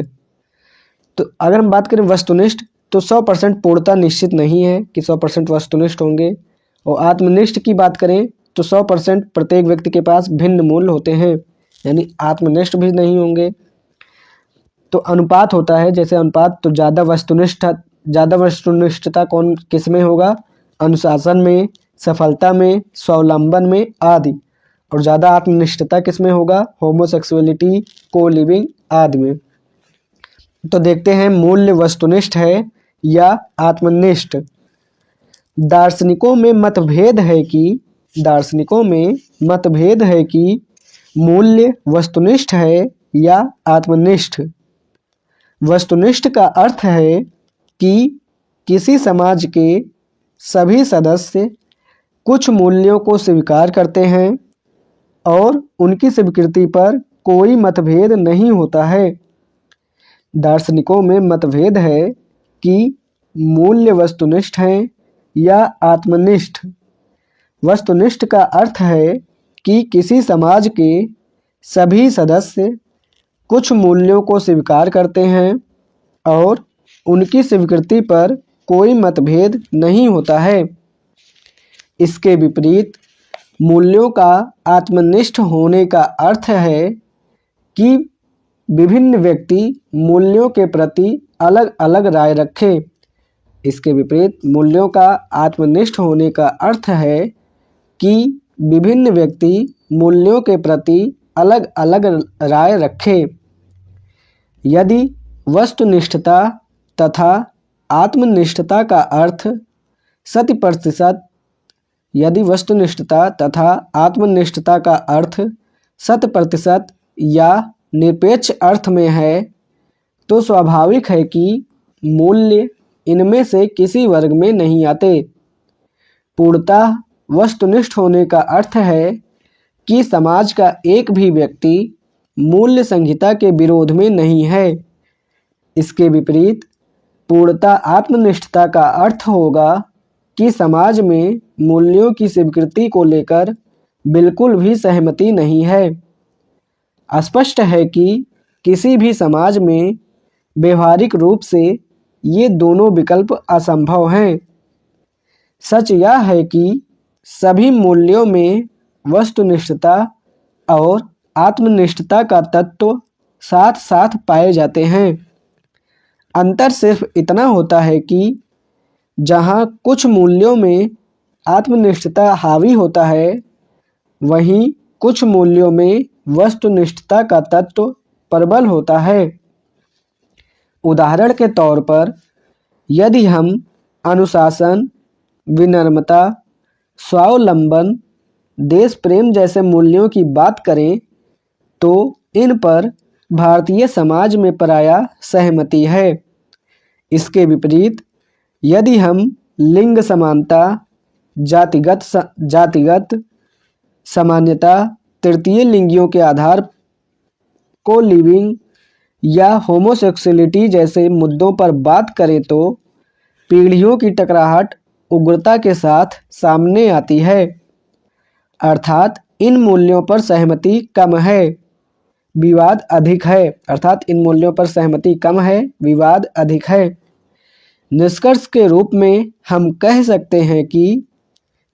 तो अगर हम बात करें वस्तुनिष्ठ, तो 100% पूर्णता निश्चित नहीं है कि 100% वस्तुनिष्ठ होंगे। और आत्मनिष्ठ की बात करें तो 100% प्रत्येक व्यक्ति के पास भिन्न मूल्य होते हैं, यानी आत्मनिष्ठ भी नहीं होंगे। तो अनुपात होता है, जैसे अनुपात, तो ज़्यादा वस्तुनिष्ठता कौन किस में होगा? अनुशासन में, सफलता में, स्वावलंबन में आदि। और ज़्यादा आत्मनिष्ठता किस में होगा? होमोसेक्सुअलिटी, को लिविंग आदि में। तो देखते हैं मूल्य वस्तुनिष्ठ है या आत्मनिष्ठ। दार्शनिकों में मतभेद है कि मूल्य वस्तुनिष्ठ है या आत्मनिष्ठ। वस्तुनिष्ठ का अर्थ है कि किसी समाज के सभी सदस्य कुछ मूल्यों को स्वीकार करते हैं और उनकी स्वीकृति पर कोई मतभेद नहीं होता है। दार्शनिकों में मतभेद है कि मूल्य वस्तुनिष्ठ हैं या आत्मनिष्ठ। वस्तुनिष्ठ का अर्थ है कि किसी समाज के सभी सदस्य कुछ मूल्यों को स्वीकार करते हैं और उनकी स्वीकृति पर कोई मतभेद नहीं होता है। इसके विपरीत मूल्यों का आत्मनिष्ठ होने का अर्थ है कि विभिन्न व्यक्ति मूल्यों के प्रति अलग अलग राय रखें। इसके विपरीत मूल्यों का आत्मनिष्ठ होने का अर्थ है कि विभिन्न व्यक्ति मूल्यों के प्रति अलग अलग राय रखें। यदि वस्तुनिष्ठता तथा आत्मनिष्ठता का अर्थ 100% यदि वस्तुनिष्ठता तथा आत्मनिष्ठता का अर्थ 100% या निरपेक्ष अर्थ में है, तो स्वाभाविक है कि मूल्य इनमें से किसी वर्ग में नहीं आते। पूर्णतः वस्तुनिष्ठ होने का अर्थ है कि समाज का एक भी व्यक्ति मूल्य संहिता के विरोध में नहीं है। इसके विपरीत पूर्णतः आत्मनिष्ठता का अर्थ होगा कि समाज में मूल्यों की स्वीकृति को लेकर बिल्कुल भी सहमति नहीं है। स्पष्ट है कि किसी भी समाज में व्यवहारिक रूप से ये दोनों विकल्प असंभव हैं। सच यह है कि सभी मूल्यों में वस्तुनिष्ठता और आत्मनिष्ठता का तत्व साथ साथ पाए जाते हैं। अंतर सिर्फ इतना होता है कि जहाँ कुछ मूल्यों में आत्मनिष्ठता हावी होता है, वहीं कुछ मूल्यों में वस्तुनिष्ठता का तत्व प्रबल होता है। उदाहरण के तौर पर यदि हम अनुशासन, विनम्रता, स्वावलंबन, देश प्रेम जैसे मूल्यों की बात करें तो इन पर भारतीय समाज में प्रायः सहमति है। इसके विपरीत यदि हम लिंग समानता, जातिगत समानता, तृतीय लिंगियों के आधार को लिविंग या होमोसेक्सुअलिटी जैसे मुद्दों पर बात करें तो पीढ़ियों की टकराहट उग्रता के साथ सामने आती है। अर्थात इन मूल्यों पर सहमति कम है, विवाद अधिक है। विवाद अधिक है। निष्कर्ष के रूप में हम कह सकते हैं कि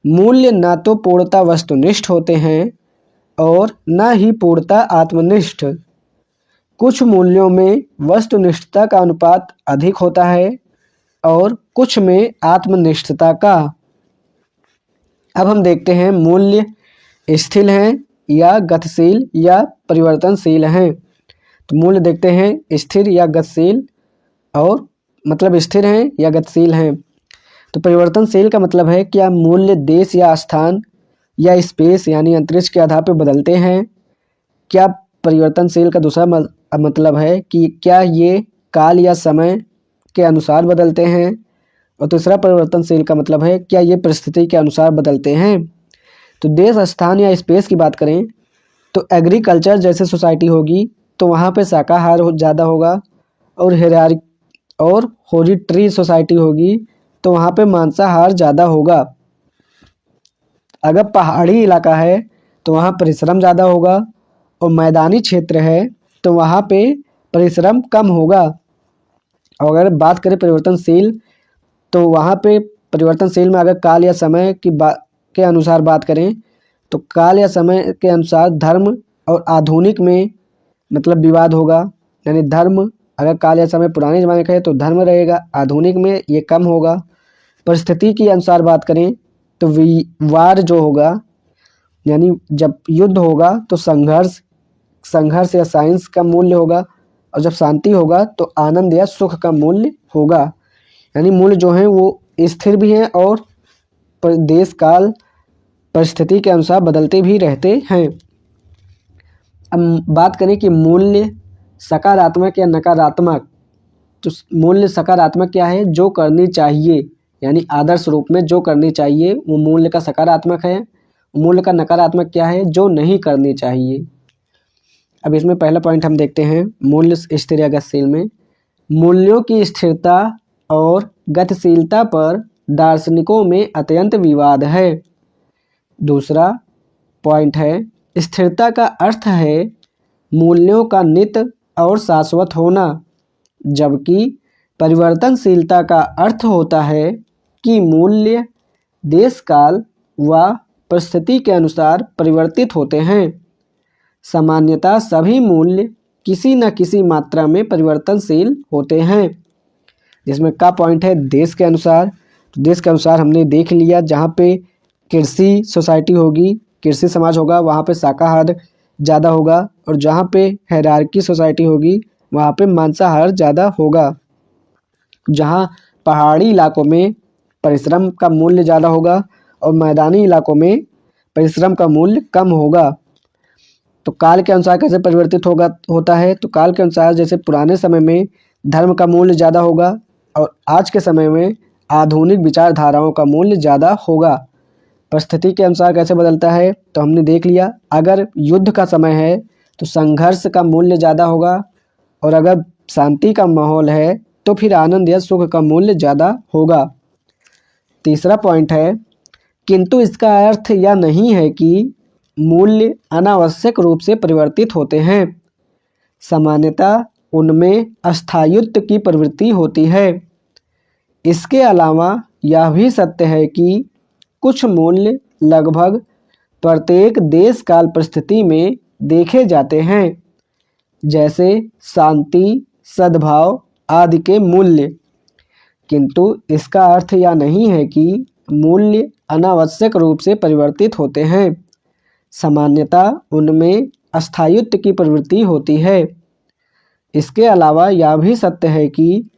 मूल्य ना तो पूर्णतः वस्तुनिष्ठ होते हैं और न ही पूर्णतः आत्मनिष्ठ। कुछ मूल्यों में वस्तुनिष्ठता का अनुपात अधिक होता है और कुछ में आत्मनिष्ठता का। अब हम देखते हैं मूल्य स्थिर हैं या गतिशील या परिवर्तनशील हैं। तो मूल्य देखते हैं स्थिर या गतिशील, और मतलब स्थिर हैं या गतिशील हैं। तो परिवर्तनशील का मतलब है क्या मूल्य देश या स्थान या स्पेस यानी अंतरिक्ष के आधार पर बदलते हैं। क्या परिवर्तनशील का दूसरा मतलब है कि क्या ये काल या समय के अनुसार बदलते हैं। और तीसरा परिवर्तनशील का मतलब है क्या ये परिस्थिति के अनुसार बदलते हैं। तो देश, स्थान या स्पेस की बात करें तो एग्रीकल्चर जैसे सोसाइटी होगी तो वहाँ पे शाकाहार ज़्यादा होगा, और हेरिटेज सोसाइटी होगी तो वहाँ पे मांसाहार ज़्यादा होगा। अगर पहाड़ी इलाका है तो वहाँ परिश्रम ज़्यादा होगा, और मैदानी क्षेत्र है तो वहाँ पे परिश्रम कम होगा। और अगर बात करें परिवर्तनशील, तो वहाँ पे परिवर्तनशील में अगर काल या समय के अनुसार बात करें तो काल या समय के अनुसार धर्म और आधुनिक में मतलब विवाद होगा। यानी धर्म अगर काल या समय पुराने ज़माने का है तो धर्म रहेगा, आधुनिक में ये कम होगा। परिस्थिति के अनुसार बात करें तो वार जो होगा, यानी जब युद्ध होगा तो संघर्ष या साइंस का मूल्य होगा, और जब शांति होगा तो आनंद या सुख का मूल्य होगा। यानी मूल्य जो हैं वो स्थिर भी हैं और देश काल परिस्थिति के अनुसार बदलते भी रहते हैं। अब बात करें कि मूल्य सकारात्मक या नकारात्मक। तो मूल्य सकारात्मक क्या है, जो करनी चाहिए, यानी आदर्श रूप में जो करनी चाहिए वो मूल्य का सकारात्मक है। मूल्य का नकारात्मक क्या है, जो नहीं करनी चाहिए। अब इसमें पहला पॉइंट हम देखते हैं मूल्य स्थिर या गतिशील में। मूल्यों की स्थिरता और गतिशीलता पर दार्शनिकों में अत्यंत विवाद है। दूसरा पॉइंट है स्थिरता का अर्थ है मूल्यों का नित्य और शाश्वत होना, जबकि परिवर्तनशीलता का अर्थ होता है कि मूल्य देश काल व परिस्थिति के अनुसार परिवर्तित होते हैं। सामान्यतः सभी मूल्य किसी न किसी मात्रा में परिवर्तनशील होते हैं। जिसमें का पॉइंट है देश के अनुसार। तो देश के अनुसार हमने देख लिया, जहाँ पे कृषि सोसाइटी होगी, कृषि समाज होगा, वहाँ पे शाकाहार ज़्यादा होगा, और जहाँ पे हायरार्की सोसाइटी होगी वहाँ पे मांसाहार ज़्यादा होगा। जहाँ पहाड़ी इलाकों में परिश्रम का मूल्य ज़्यादा होगा और मैदानी इलाकों में परिश्रम का मूल्य कम होगा। तो काल के अनुसार कैसे परिवर्तित होता है, तो काल के अनुसार जैसे पुराने समय में धर्म का मूल्य ज़्यादा होगा और आज के समय में आधुनिक विचारधाराओं का मूल्य ज़्यादा होगा। परिस्थिति के अनुसार कैसे बदलता है, तो हमने देख लिया, अगर युद्ध का समय है तो संघर्ष का मूल्य ज़्यादा होगा, और अगर शांति का माहौल है तो फिर आनंद या सुख का मूल्य ज़्यादा होगा। तीसरा पॉइंट है किंतु इसका अर्थ यह नहीं है कि मूल्य अनावश्यक रूप से परिवर्तित होते हैं। सामान्यतः उनमें अस्थायित्व की प्रवृत्ति होती है। इसके अलावा यह भी सत्य है कि कुछ मूल्य लगभग प्रत्येक देश काल परिस्थिति में देखे जाते हैं, जैसे शांति, सद्भाव आदि के मूल्य। किंतु इसका अर्थ यह नहीं है कि मूल्य अनावश्यक रूप से परिवर्तित होते हैं। सामान्यतः उनमें अस्थायित्व की प्रवृत्ति होती है। इसके अलावा यह भी सत्य है कि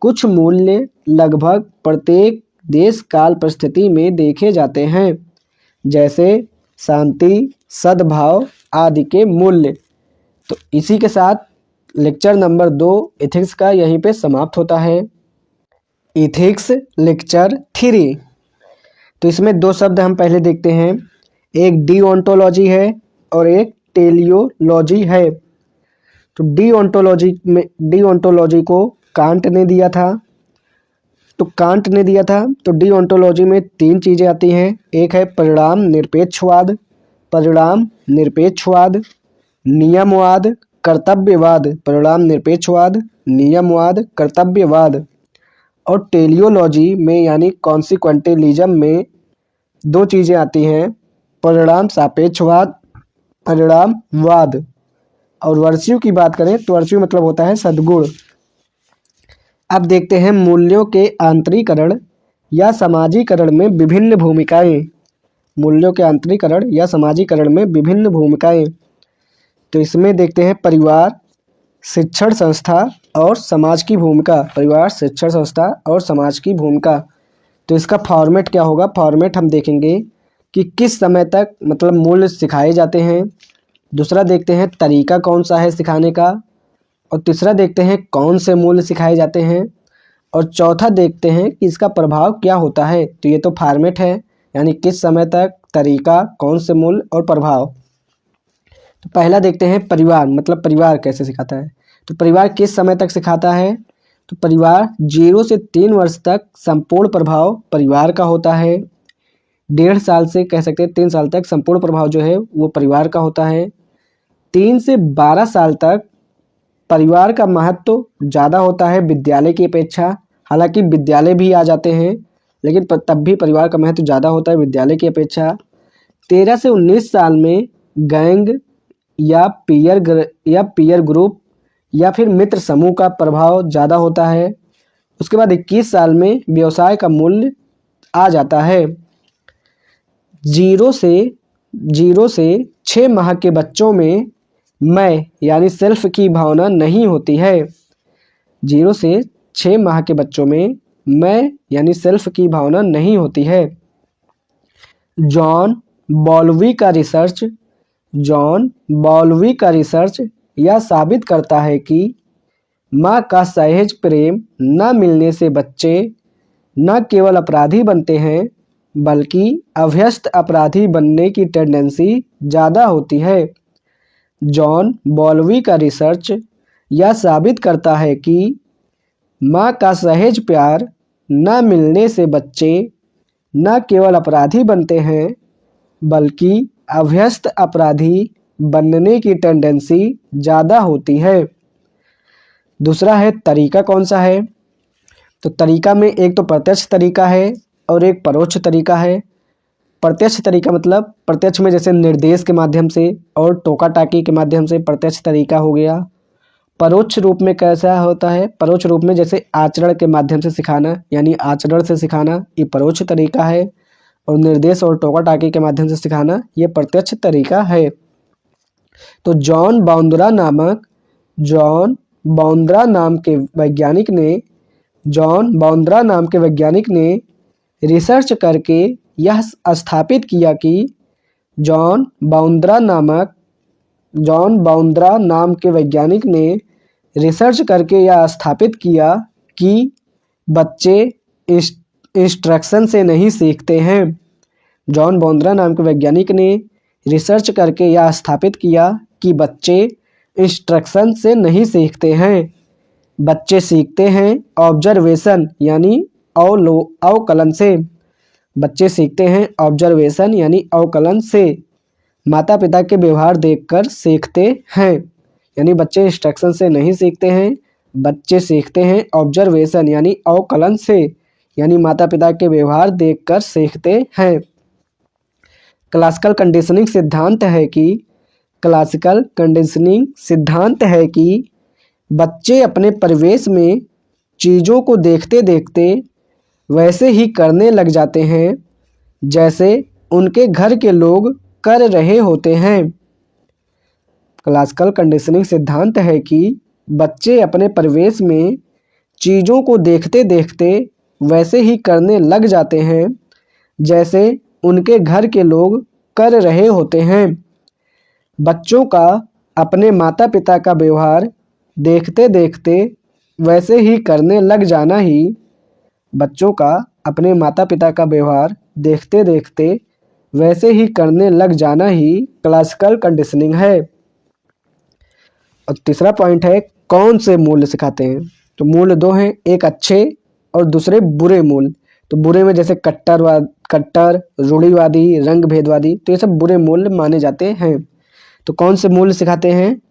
कुछ मूल्य लगभग प्रत्येक देश काल परिस्थिति में देखे जाते हैं, जैसे शांति, सद्भाव आदि के मूल्य। तो इसी के साथ लेक्चर नंबर 2 एथिक्स का यहीं पे समाप्त होता है। Ethics lecture 3। तो इसमें 2 शब्द हम पहले देखते हैं, एक डीओंटोलॉजी है और एक टेलियोलॉजी है। तो डीओंटोलॉजी को कांट ने दिया था। तो डीओंटोलॉजी में 3 चीज़ें आती हैं, एक है परिणाम निरपेक्षवाद, नियमवाद, कर्तव्यवाद। परिणाम निरपेक्षवाद, नियमवाद, कर्तव्यवाद। और टेलियोलॉजी में यानी कॉन्सिक्वेंटिलिज्म में 2 चीज़ें आती हैं, परिणाम सापेक्षवाद, परिणामवाद। और वर्च्यू की बात करें तो वर्च्यू मतलब होता है सद्गुण। अब देखते हैं मूल्यों के आंतरीकरण या समाजीकरण में विभिन्न भूमिकाएं। मूल्यों के आंतरीकरण या समाजीकरण में विभिन्न भूमिकाएं, तो इसमें देखते हैं परिवार, शिक्षण संस्था और समाज की भूमिका। परिवार, शिक्षण संस्था और समाज की भूमिका। तो इसका फॉर्मेट क्या होगा? फॉर्मेट हम देखेंगे कि किस समय तक मतलब मूल्य सिखाए जाते हैं। दूसरा देखते हैं तरीका कौन सा है सिखाने का। और तीसरा देखते हैं कौन से मूल्य सिखाए जाते हैं। और चौथा देखते हैं कि इसका प्रभाव क्या होता है। तो ये तो फॉर्मेट है, यानी किस समय तक, तरीका, कौन से मूल्य और प्रभाव। तो पहला देखते हैं परिवार, मतलब परिवार कैसे सिखाता है। तो परिवार किस समय तक सिखाता है? तो परिवार 0 से 3 वर्ष तक संपूर्ण प्रभाव परिवार का होता है। 1.5 साल से कह सकते हैं 3 साल तक संपूर्ण प्रभाव जो है वो परिवार का होता है। 3 से 12 साल तक परिवार का महत्व ज़्यादा होता है विद्यालय की अपेक्षा। हालांकि विद्यालय भी आ जाते हैं, लेकिन तब भी परिवार का महत्व ज़्यादा होता है विद्यालय की अपेक्षा। 13 से 19 साल में गैंग या पीयर ग्रुप या फिर मित्र समूह का प्रभाव ज़्यादा होता है। उसके बाद 21 साल में व्यवसाय का मूल्य आ जाता है। 0 से 6 माह के बच्चों में मैं यानी सेल्फ की भावना नहीं होती है। 0 से 6 माह के बच्चों में मैं यानी सेल्फ की भावना नहीं होती है। जॉन बॉल्वी का रिसर्च यह साबित करता है कि माँ का सहज प्रेम न मिलने से बच्चे न केवल अपराधी बनते हैं, बल्कि अभ्यस्त अपराधी बनने की टेंडेंसी ज़्यादा होती है। जॉन बॉल्वी का रिसर्च यह साबित करता है कि माँ का सहज प्यार न मिलने से बच्चे न केवल अपराधी बनते हैं, बल्कि अभ्यस्त अपराधी बनने की टेंडेंसी ज़्यादा होती है। दूसरा है तरीका कौन सा है। तो तरीका में एक तो प्रत्यक्ष तरीका है और एक परोक्ष तरीका है। प्रत्यक्ष तरीका मतलब प्रत्यक्ष में जैसे निर्देश के माध्यम से और टोका टाकी के माध्यम से प्रत्यक्ष तरीका हो गया। परोक्ष रूप में कैसा होता है? परोक्ष रूप में जैसे आचरण के माध्यम से सिखाना, यानी आचरण से सिखाना, ये परोक्ष तरीका है। और निर्देश और टोका टाकी के माध्यम से सिखाना ये प्रत्यक्ष तरीका है। तो जॉन बाउंद्रा नाम के वैज्ञानिक ने रिसर्च करके यह स्थापित किया कि जॉन बाउंद्रा नाम के वैज्ञानिक ने रिसर्च करके यह स्थापित किया कि बच्चे इंस्ट्रक्शन से नहीं सीखते हैं। जॉन बाउंद्रा नाम के वैज्ञानिक ने रिसर्च करके यह स्थापित किया कि बच्चे इंस्ट्रक्शन से नहीं सीखते हैं। बच्चे सीखते हैं ऑब्जर्वेशन यानी अवकलन से। बच्चे सीखते हैं ऑब्जर्वेशन यानी अवकलन से। माता पिता के व्यवहार देखकर सीखते हैं, यानी बच्चे इंस्ट्रक्शन से नहीं सीखते हैं, बच्चे सीखते हैं ऑब्जर्वेशन यानी अवकलन से, यानी माता पिता के व्यवहार देखकर सीखते हैं। क्लासिकल कंडीशनिंग सिद्धांत है कि बच्चे अपने परिवेश में चीज़ों को देखते देखते वैसे ही करने लग जाते हैं जैसे उनके घर के लोग कर रहे होते हैं। क्लासिकल कंडीशनिंग सिद्धांत है कि बच्चे अपने परिवेश में चीज़ों को देखते देखते वैसे ही करने लग जाते हैं जैसे उनके घर के लोग कर रहे होते हैं। बच्चों का अपने माता पिता का व्यवहार देखते देखते वैसे ही करने लग जाना ही बच्चों का अपने माता पिता का व्यवहार देखते देखते वैसे ही करने लग जाना ही क्लासिकल कंडीशनिंग है। और तीसरा पॉइंट है कौन से मूल्य सिखाते हैं। तो मूल्य दो हैं, एक अच्छे और दूसरे बुरे मूल्य। तो बुरे में जैसे कट्टर, रूढ़िवादी, रंग भेदवादी, तो ये सब बुरे मूल्य माने जाते हैं। तो कौन से मूल्य सिखाते हैं?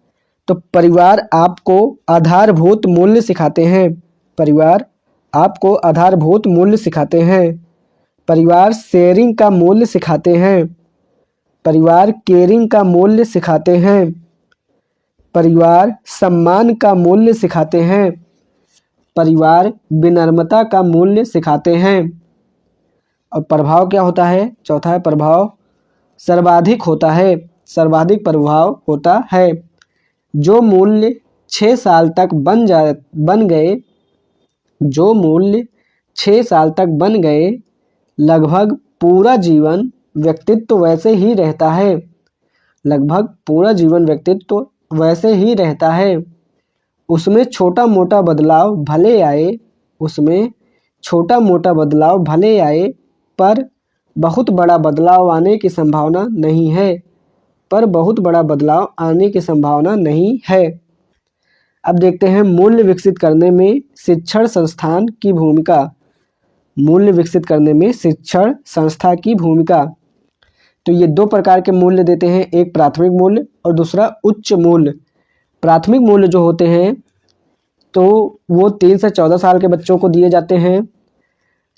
तो परिवार आपको आधारभूत मूल्य सिखाते हैं। परिवार आपको आधारभूत मूल्य सिखाते हैं। परिवार शेयरिंग का मूल्य सिखाते हैं। परिवार केयरिंग का मूल्य सिखाते हैं। परिवार सम्मान का मूल्य सिखाते हैं। परिवार विनम्रता का मूल्य सिखाते हैं। और प्रभाव क्या होता है? चौथा है प्रभाव सर्वाधिक होता है। सर्वाधिक प्रभाव होता है। जो मूल्य 6 साल तक बन गए, जो मूल्य 6 साल तक बन गए, लगभग पूरा जीवन व्यक्तित्व वैसे ही रहता है। लगभग पूरा जीवन व्यक्तित्व वैसे ही रहता है। उसमें छोटा मोटा बदलाव भले आए, उसमें छोटा मोटा बदलाव भले आए, पर बहुत बड़ा बदलाव आने की संभावना नहीं है। पर बहुत बड़ा बदलाव आने की संभावना नहीं है। अब देखते हैं मूल्य विकसित करने में शिक्षण संस्थान की भूमिका। मूल्य विकसित करने में शिक्षण संस्था की भूमिका। तो ये दो प्रकार के मूल्य देते हैं, एक प्राथमिक मूल्य और दूसरा उच्च मूल्य। प्राथमिक मूल्य जो होते हैं तो वो 3 से 14 साल के बच्चों को दिए जाते हैं।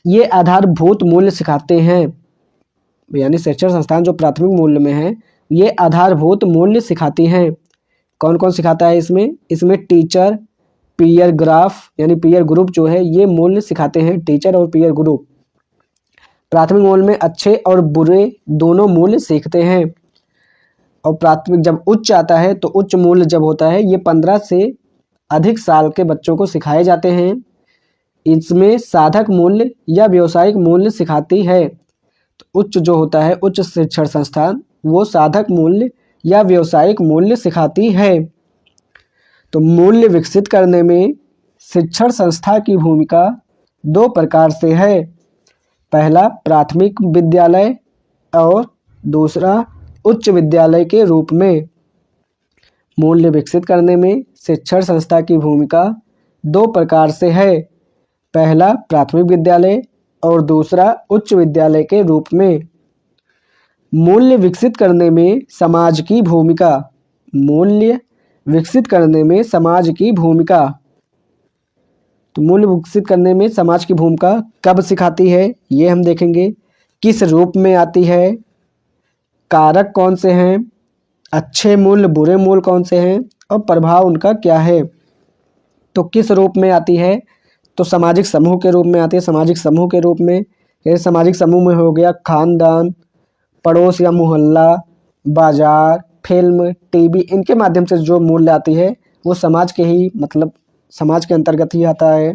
ये आधारभूत मूल्य सिखाते हैं, यानी शिक्षण संस्थान जो प्राथमिक मूल्य में है ये आधारभूत मूल्य सिखाती हैं। कौन कौन सिखाता है इसमें? इसमें टीचर, पीयर ग्राफ यानी पीयर ग्रुप जो है ये मूल्य सिखाते हैं, टीचर और पीयर ग्रुप। प्राथमिक मूल्य में अच्छे और बुरे दोनों मूल्य सीखते हैं। और प्राथमिक जब उच्च आता है तो उच्च मूल्य जब होता है ये 15 से अधिक साल के बच्चों को सिखाए जाते हैं। इसमें साधक मूल्य या व्यावसायिक मूल्य सिखाती है। तो उच्च जो होता है उच्च शिक्षण संस्थान वो साधक मूल्य या व्यावसायिक मूल्य सिखाती है। तो मूल्य विकसित करने में शिक्षण संस्था की भूमिका 2 प्रकार से है। पहला प्राथमिक विद्यालय और दूसरा उच्च विद्यालय के रूप में। मूल्य विकसित करने में शिक्षण संस्था की भूमिका 2 प्रकार से है। पहला प्राथमिक विद्यालय और दूसरा उच्च विद्यालय के रूप में। मूल्य विकसित करने में समाज की भूमिका। मूल्य विकसित करने में समाज की भूमिका। तो मूल्य विकसित करने में समाज की भूमिका कब सिखाती है ये हम देखेंगे। किस रूप में आती है, कारक कौन से हैं, अच्छे मूल्य बुरे मूल्य कौन से हैं और प्रभाव उनका क्या है। तो किस रूप में आती है? तो सामाजिक समूह के रूप में आती है। सामाजिक समूह के रूप में, जैसे सामाजिक समूह में हो गया खानदान, पड़ोस या मोहल्ला, बाजार, फिल्म, टीवी, इनके माध्यम से जो मूल्य आती है वो समाज के ही मतलब समाज के अंतर्गत ही आता है।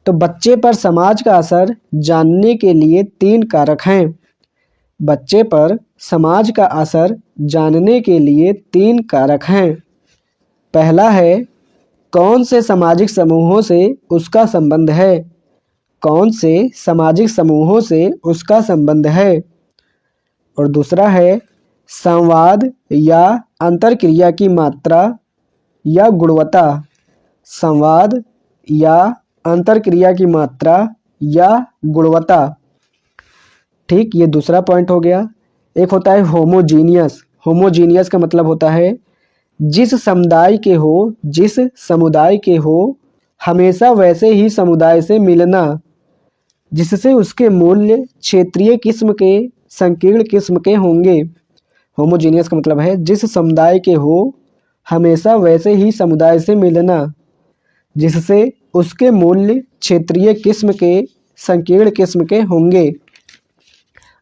तो बच्चे पर समाज का असर जानने के लिए 3 कारक हैं। बच्चे पर समाज का असर जानने के लिए 3 कारक हैं। पहला है कौन से सामाजिक समूहों से उसका संबंध है। कौन से सामाजिक समूहों से उसका संबंध है। और दूसरा है संवाद या अंतरक्रिया की मात्रा या गुणवत्ता। संवाद या अंतरक्रिया की मात्रा या गुणवत्ता। ठीक, ये दूसरा पॉइंट हो गया। एक होता है होमोजीनियस। होमोजीनियस का मतलब होता है जिस समुदाय के हो हमेशा वैसे ही समुदाय से मिलना, जिससे उसके मूल्य क्षेत्रीय किस्म के संकीर्ण किस्म के होंगे। होमोजीनियस का मतलब है जिस समुदाय के हो हमेशा वैसे ही समुदाय से मिलना, जिससे उसके मूल्य क्षेत्रीय किस्म के संकीर्ण किस्म के होंगे।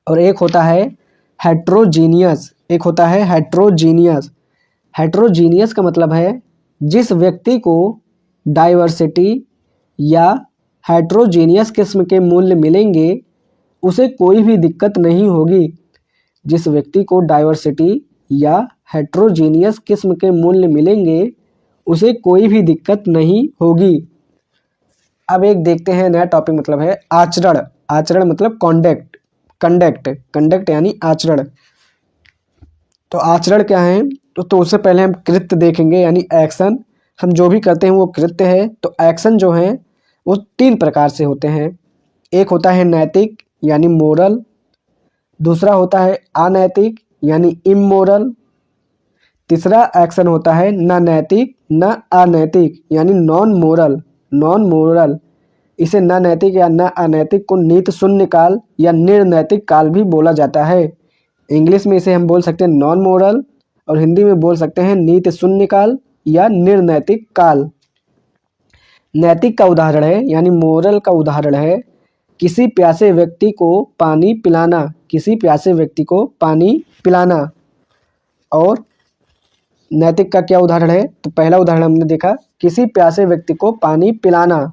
और एक होता है हेट्रोजीनियस। एक होता है हेट्रोजीनियस। हेट्रोजीनियस का मतलब है जिस व्यक्ति को डाइवर्सिटी या हेट्रोजीनियस किस्म के मूल्य मिलेंगे उसे कोई भी दिक्कत नहीं होगी। जिस व्यक्ति को डाइवर्सिटी या हेट्रोजीनियस किस्म के मूल्य मिलेंगे उसे कोई भी दिक्कत नहीं होगी। अब एक देखते हैं नया टॉपिक, मतलब है आचरण। आचरण मतलब कंडक्ट यानी आचरण। तो आचरण क्या है? तो उससे पहले हम कृत्य देखेंगे यानी एक्शन। हम जो भी करते हैं वो कृत्य है। तो एक्शन जो है वो 3 प्रकार से होते हैं। एक होता है नैतिक यानी मोरल, दूसरा होता है अनैतिक यानी इमोरल, तीसरा एक्शन होता है न नैतिक न अनैतिक यानी नॉन मोरल। इसे न नैतिक या न अनैतिक को नीति शून्य काल या निर्नैतिक काल भी बोला जाता है। इंग्लिश में इसे हम बोल सकते हैं नॉन मोरल और हिंदी में बोल सकते हैं नीति शून्य काल या निर्नैतिक काल। नैतिक का उदाहरण है यानी मोरल का उदाहरण है किसी प्यासे व्यक्ति को पानी पिलाना, किसी प्यासे व्यक्ति को पानी पिलाना। और नैतिक का क्या उदाहरण है? तो पहला उदाहरण हमने देखा किसी प्यासे व्यक्ति को पानी पिलाना,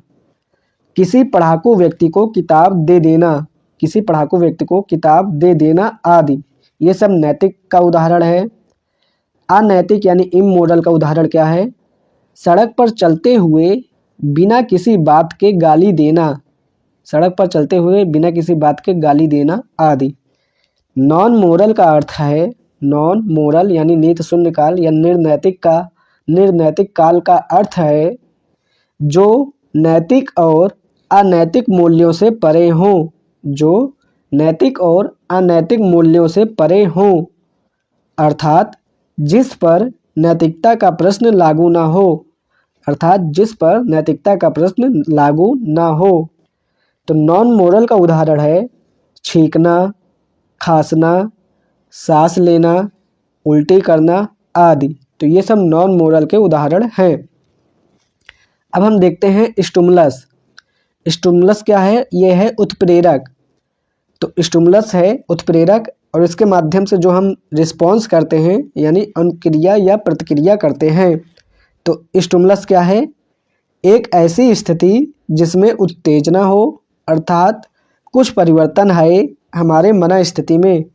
किसी पढ़ाकू व्यक्ति को किताब दे देना, किसी पढ़ाकू व्यक्ति को किताब दे देना आदि। ये सब नैतिक का उदाहरण है। अनैतिक यानी इमोरल का उदाहरण क्या है? सड़क पर चलते हुए बिना किसी बात के गाली देना, सड़क पर चलते हुए बिना किसी बात के गाली देना आदि। नॉन मोरल का अर्थ है, नॉन मोरल यानी नीति शून्य काल या निर्नैतिक काल का अर्थ है जो नैतिक और अनैतिक मूल्यों से परे हों, जो नैतिक और अनैतिक मूल्यों से परे हों, अर्थात जिस पर नैतिकता का प्रश्न लागू ना हो, अर्थात जिस पर नैतिकता का प्रश्न लागू ना हो। तो नॉन मोरल का उदाहरण है छींकना, खांसना, सांस लेना, उल्टी करना आदि। तो ये सब नॉन मोरल के उदाहरण हैं। अब हम देखते हैं स्टिमुलस। स्टिमुलस क्या है? ये है उत्प्रेरक। तो स्टिमुलस है उत्प्रेरक और इसके माध्यम से जो हम रिस्पॉन्स करते हैं यानी अनुक्रिया या प्रतिक्रिया करते हैं। तो स्टिमुलस क्या है? एक ऐसी स्थिति जिसमें उत्तेजना हो, अर्थात कुछ परिवर्तन है हमारे मन स्थिति में।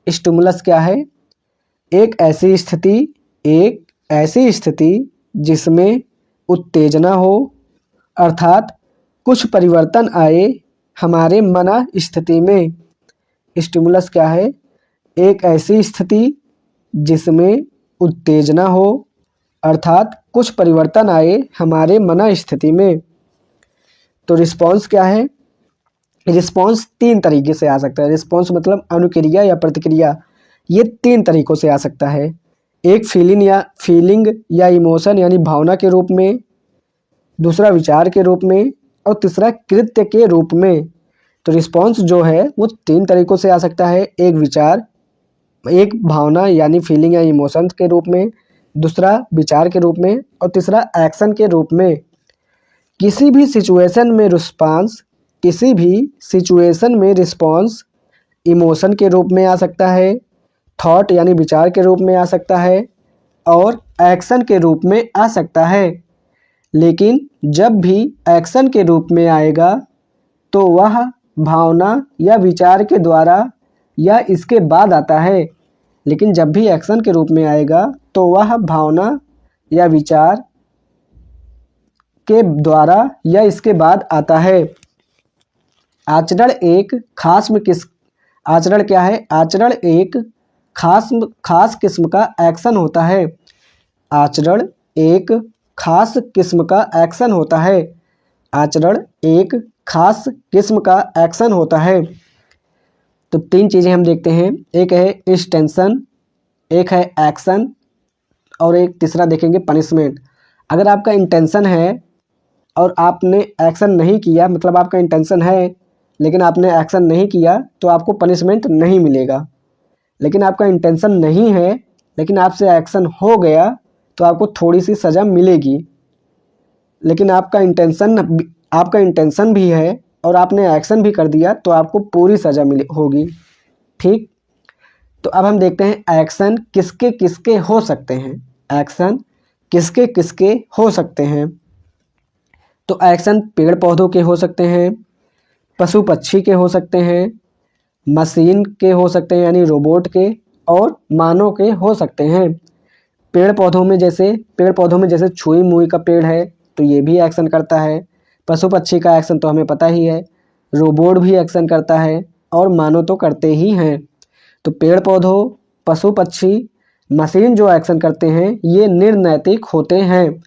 स्टिमुलस क्या है? एक ऐसी स्थिति जिसमें उत्तेजना हो, अर्थात कुछ परिवर्तन आए हमारे मन स्थिति में। स्टिमुलस क्या है? एक ऐसी स्थिति जिसमें उत्तेजना हो, अर्थात कुछ परिवर्तन आए हमारे मन स्थिति में। तो रिस्पॉन्स क्या है? रिस्पॉन्स 3 तरीके से आ सकता है। रिस्पॉन्स मतलब अनुक्रिया या प्रतिक्रिया, ये 3 तरीकों से आ सकता है। एक फीलिंग या इमोशन यानी भावना के रूप में, दूसरा विचार के रूप में और तीसरा कृत्य के रूप में। तो रिस्पॉन्स जो है वो 3 तरीकों से आ सकता है। एक भावना यानी फीलिंग या इमोशन के रूप में, दूसरा विचार के रूप में और तीसरा एक्शन के रूप में। किसी भी सिचुएशन में रिस्पॉन्स इमोशन के रूप में आ सकता है, थॉट यानी विचार के रूप में आ सकता है और एक्शन के रूप में आ सकता है। लेकिन जब भी एक्शन के रूप में आएगा तो वह भावना या विचार के द्वारा या इसके बाद आता है। लेकिन जब भी एक्शन के रूप में आएगा तो वह भावना या विचार के द्वारा या इसके बाद आता है। आचरण क्या है? आचरण एक खास किस्म का एक्शन होता है। आचरण एक खास किस्म का एक्शन होता है। आचरण एक खास किस्म का एक्शन होता है। तो 3 चीज़ें हम देखते हैं। एक है इंटेंशन, एक है एक्शन और एक तीसरा देखेंगे पनिशमेंट। अगर आपका इंटेंशन है और आपने एक्शन नहीं किया, मतलब आपका इंटेंशन है लेकिन आपने एक्शन नहीं किया, तो आपको पनिशमेंट नहीं मिलेगा। लेकिन आपका इंटेंशन नहीं है लेकिन आपसे एक्शन हो गया तो आपको थोड़ी सी सज़ा मिलेगी। लेकिन आपका इंटेंशन भी है और आपने एक्शन भी कर दिया तो आपको पूरी सज़ा होगी। ठीक, तो अब हम देखते हैं एक्शन किसके किसके हो सकते हैं। एक्शन किसके किसके हो सकते हैं? तो एक्शन पेड़ पौधों के हो सकते हैं, पशु पक्षी के हो सकते हैं, मशीन के हो सकते हैं यानी रोबोट के, और मानव के हो सकते हैं। पेड़ पौधों में जैसे छुई मुई का पेड़ है तो ये भी एक्शन करता है। पशु पक्षी का एक्शन तो हमें पता ही है। रोबोट भी एक्शन करता है और मानव तो करते ही हैं। तो पेड़ पौधों, पशु पक्षी, मशीन जो एक्शन करते हैं ये निर्नैतिक होते हैं।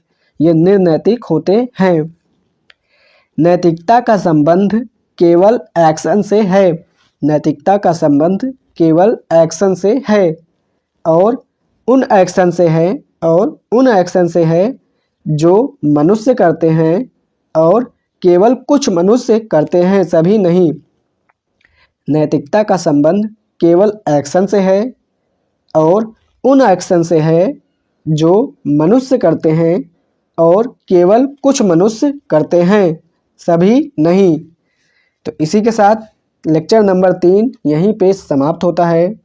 नैतिकता का संबंध केवल एक्शन से है। नैतिकता का संबंध केवल एक्शन से है और उन एक्शन से है जो मनुष्य करते हैं और केवल कुछ मनुष्य करते हैं, सभी नहीं। नैतिकता का संबंध केवल एक्शन से है और उन एक्शन से है जो मनुष्य करते हैं और केवल कुछ मनुष्य करते हैं, सभी नहीं। तो इसी के साथ लेक्चर नंबर 3 यहीं पे समाप्त होता है।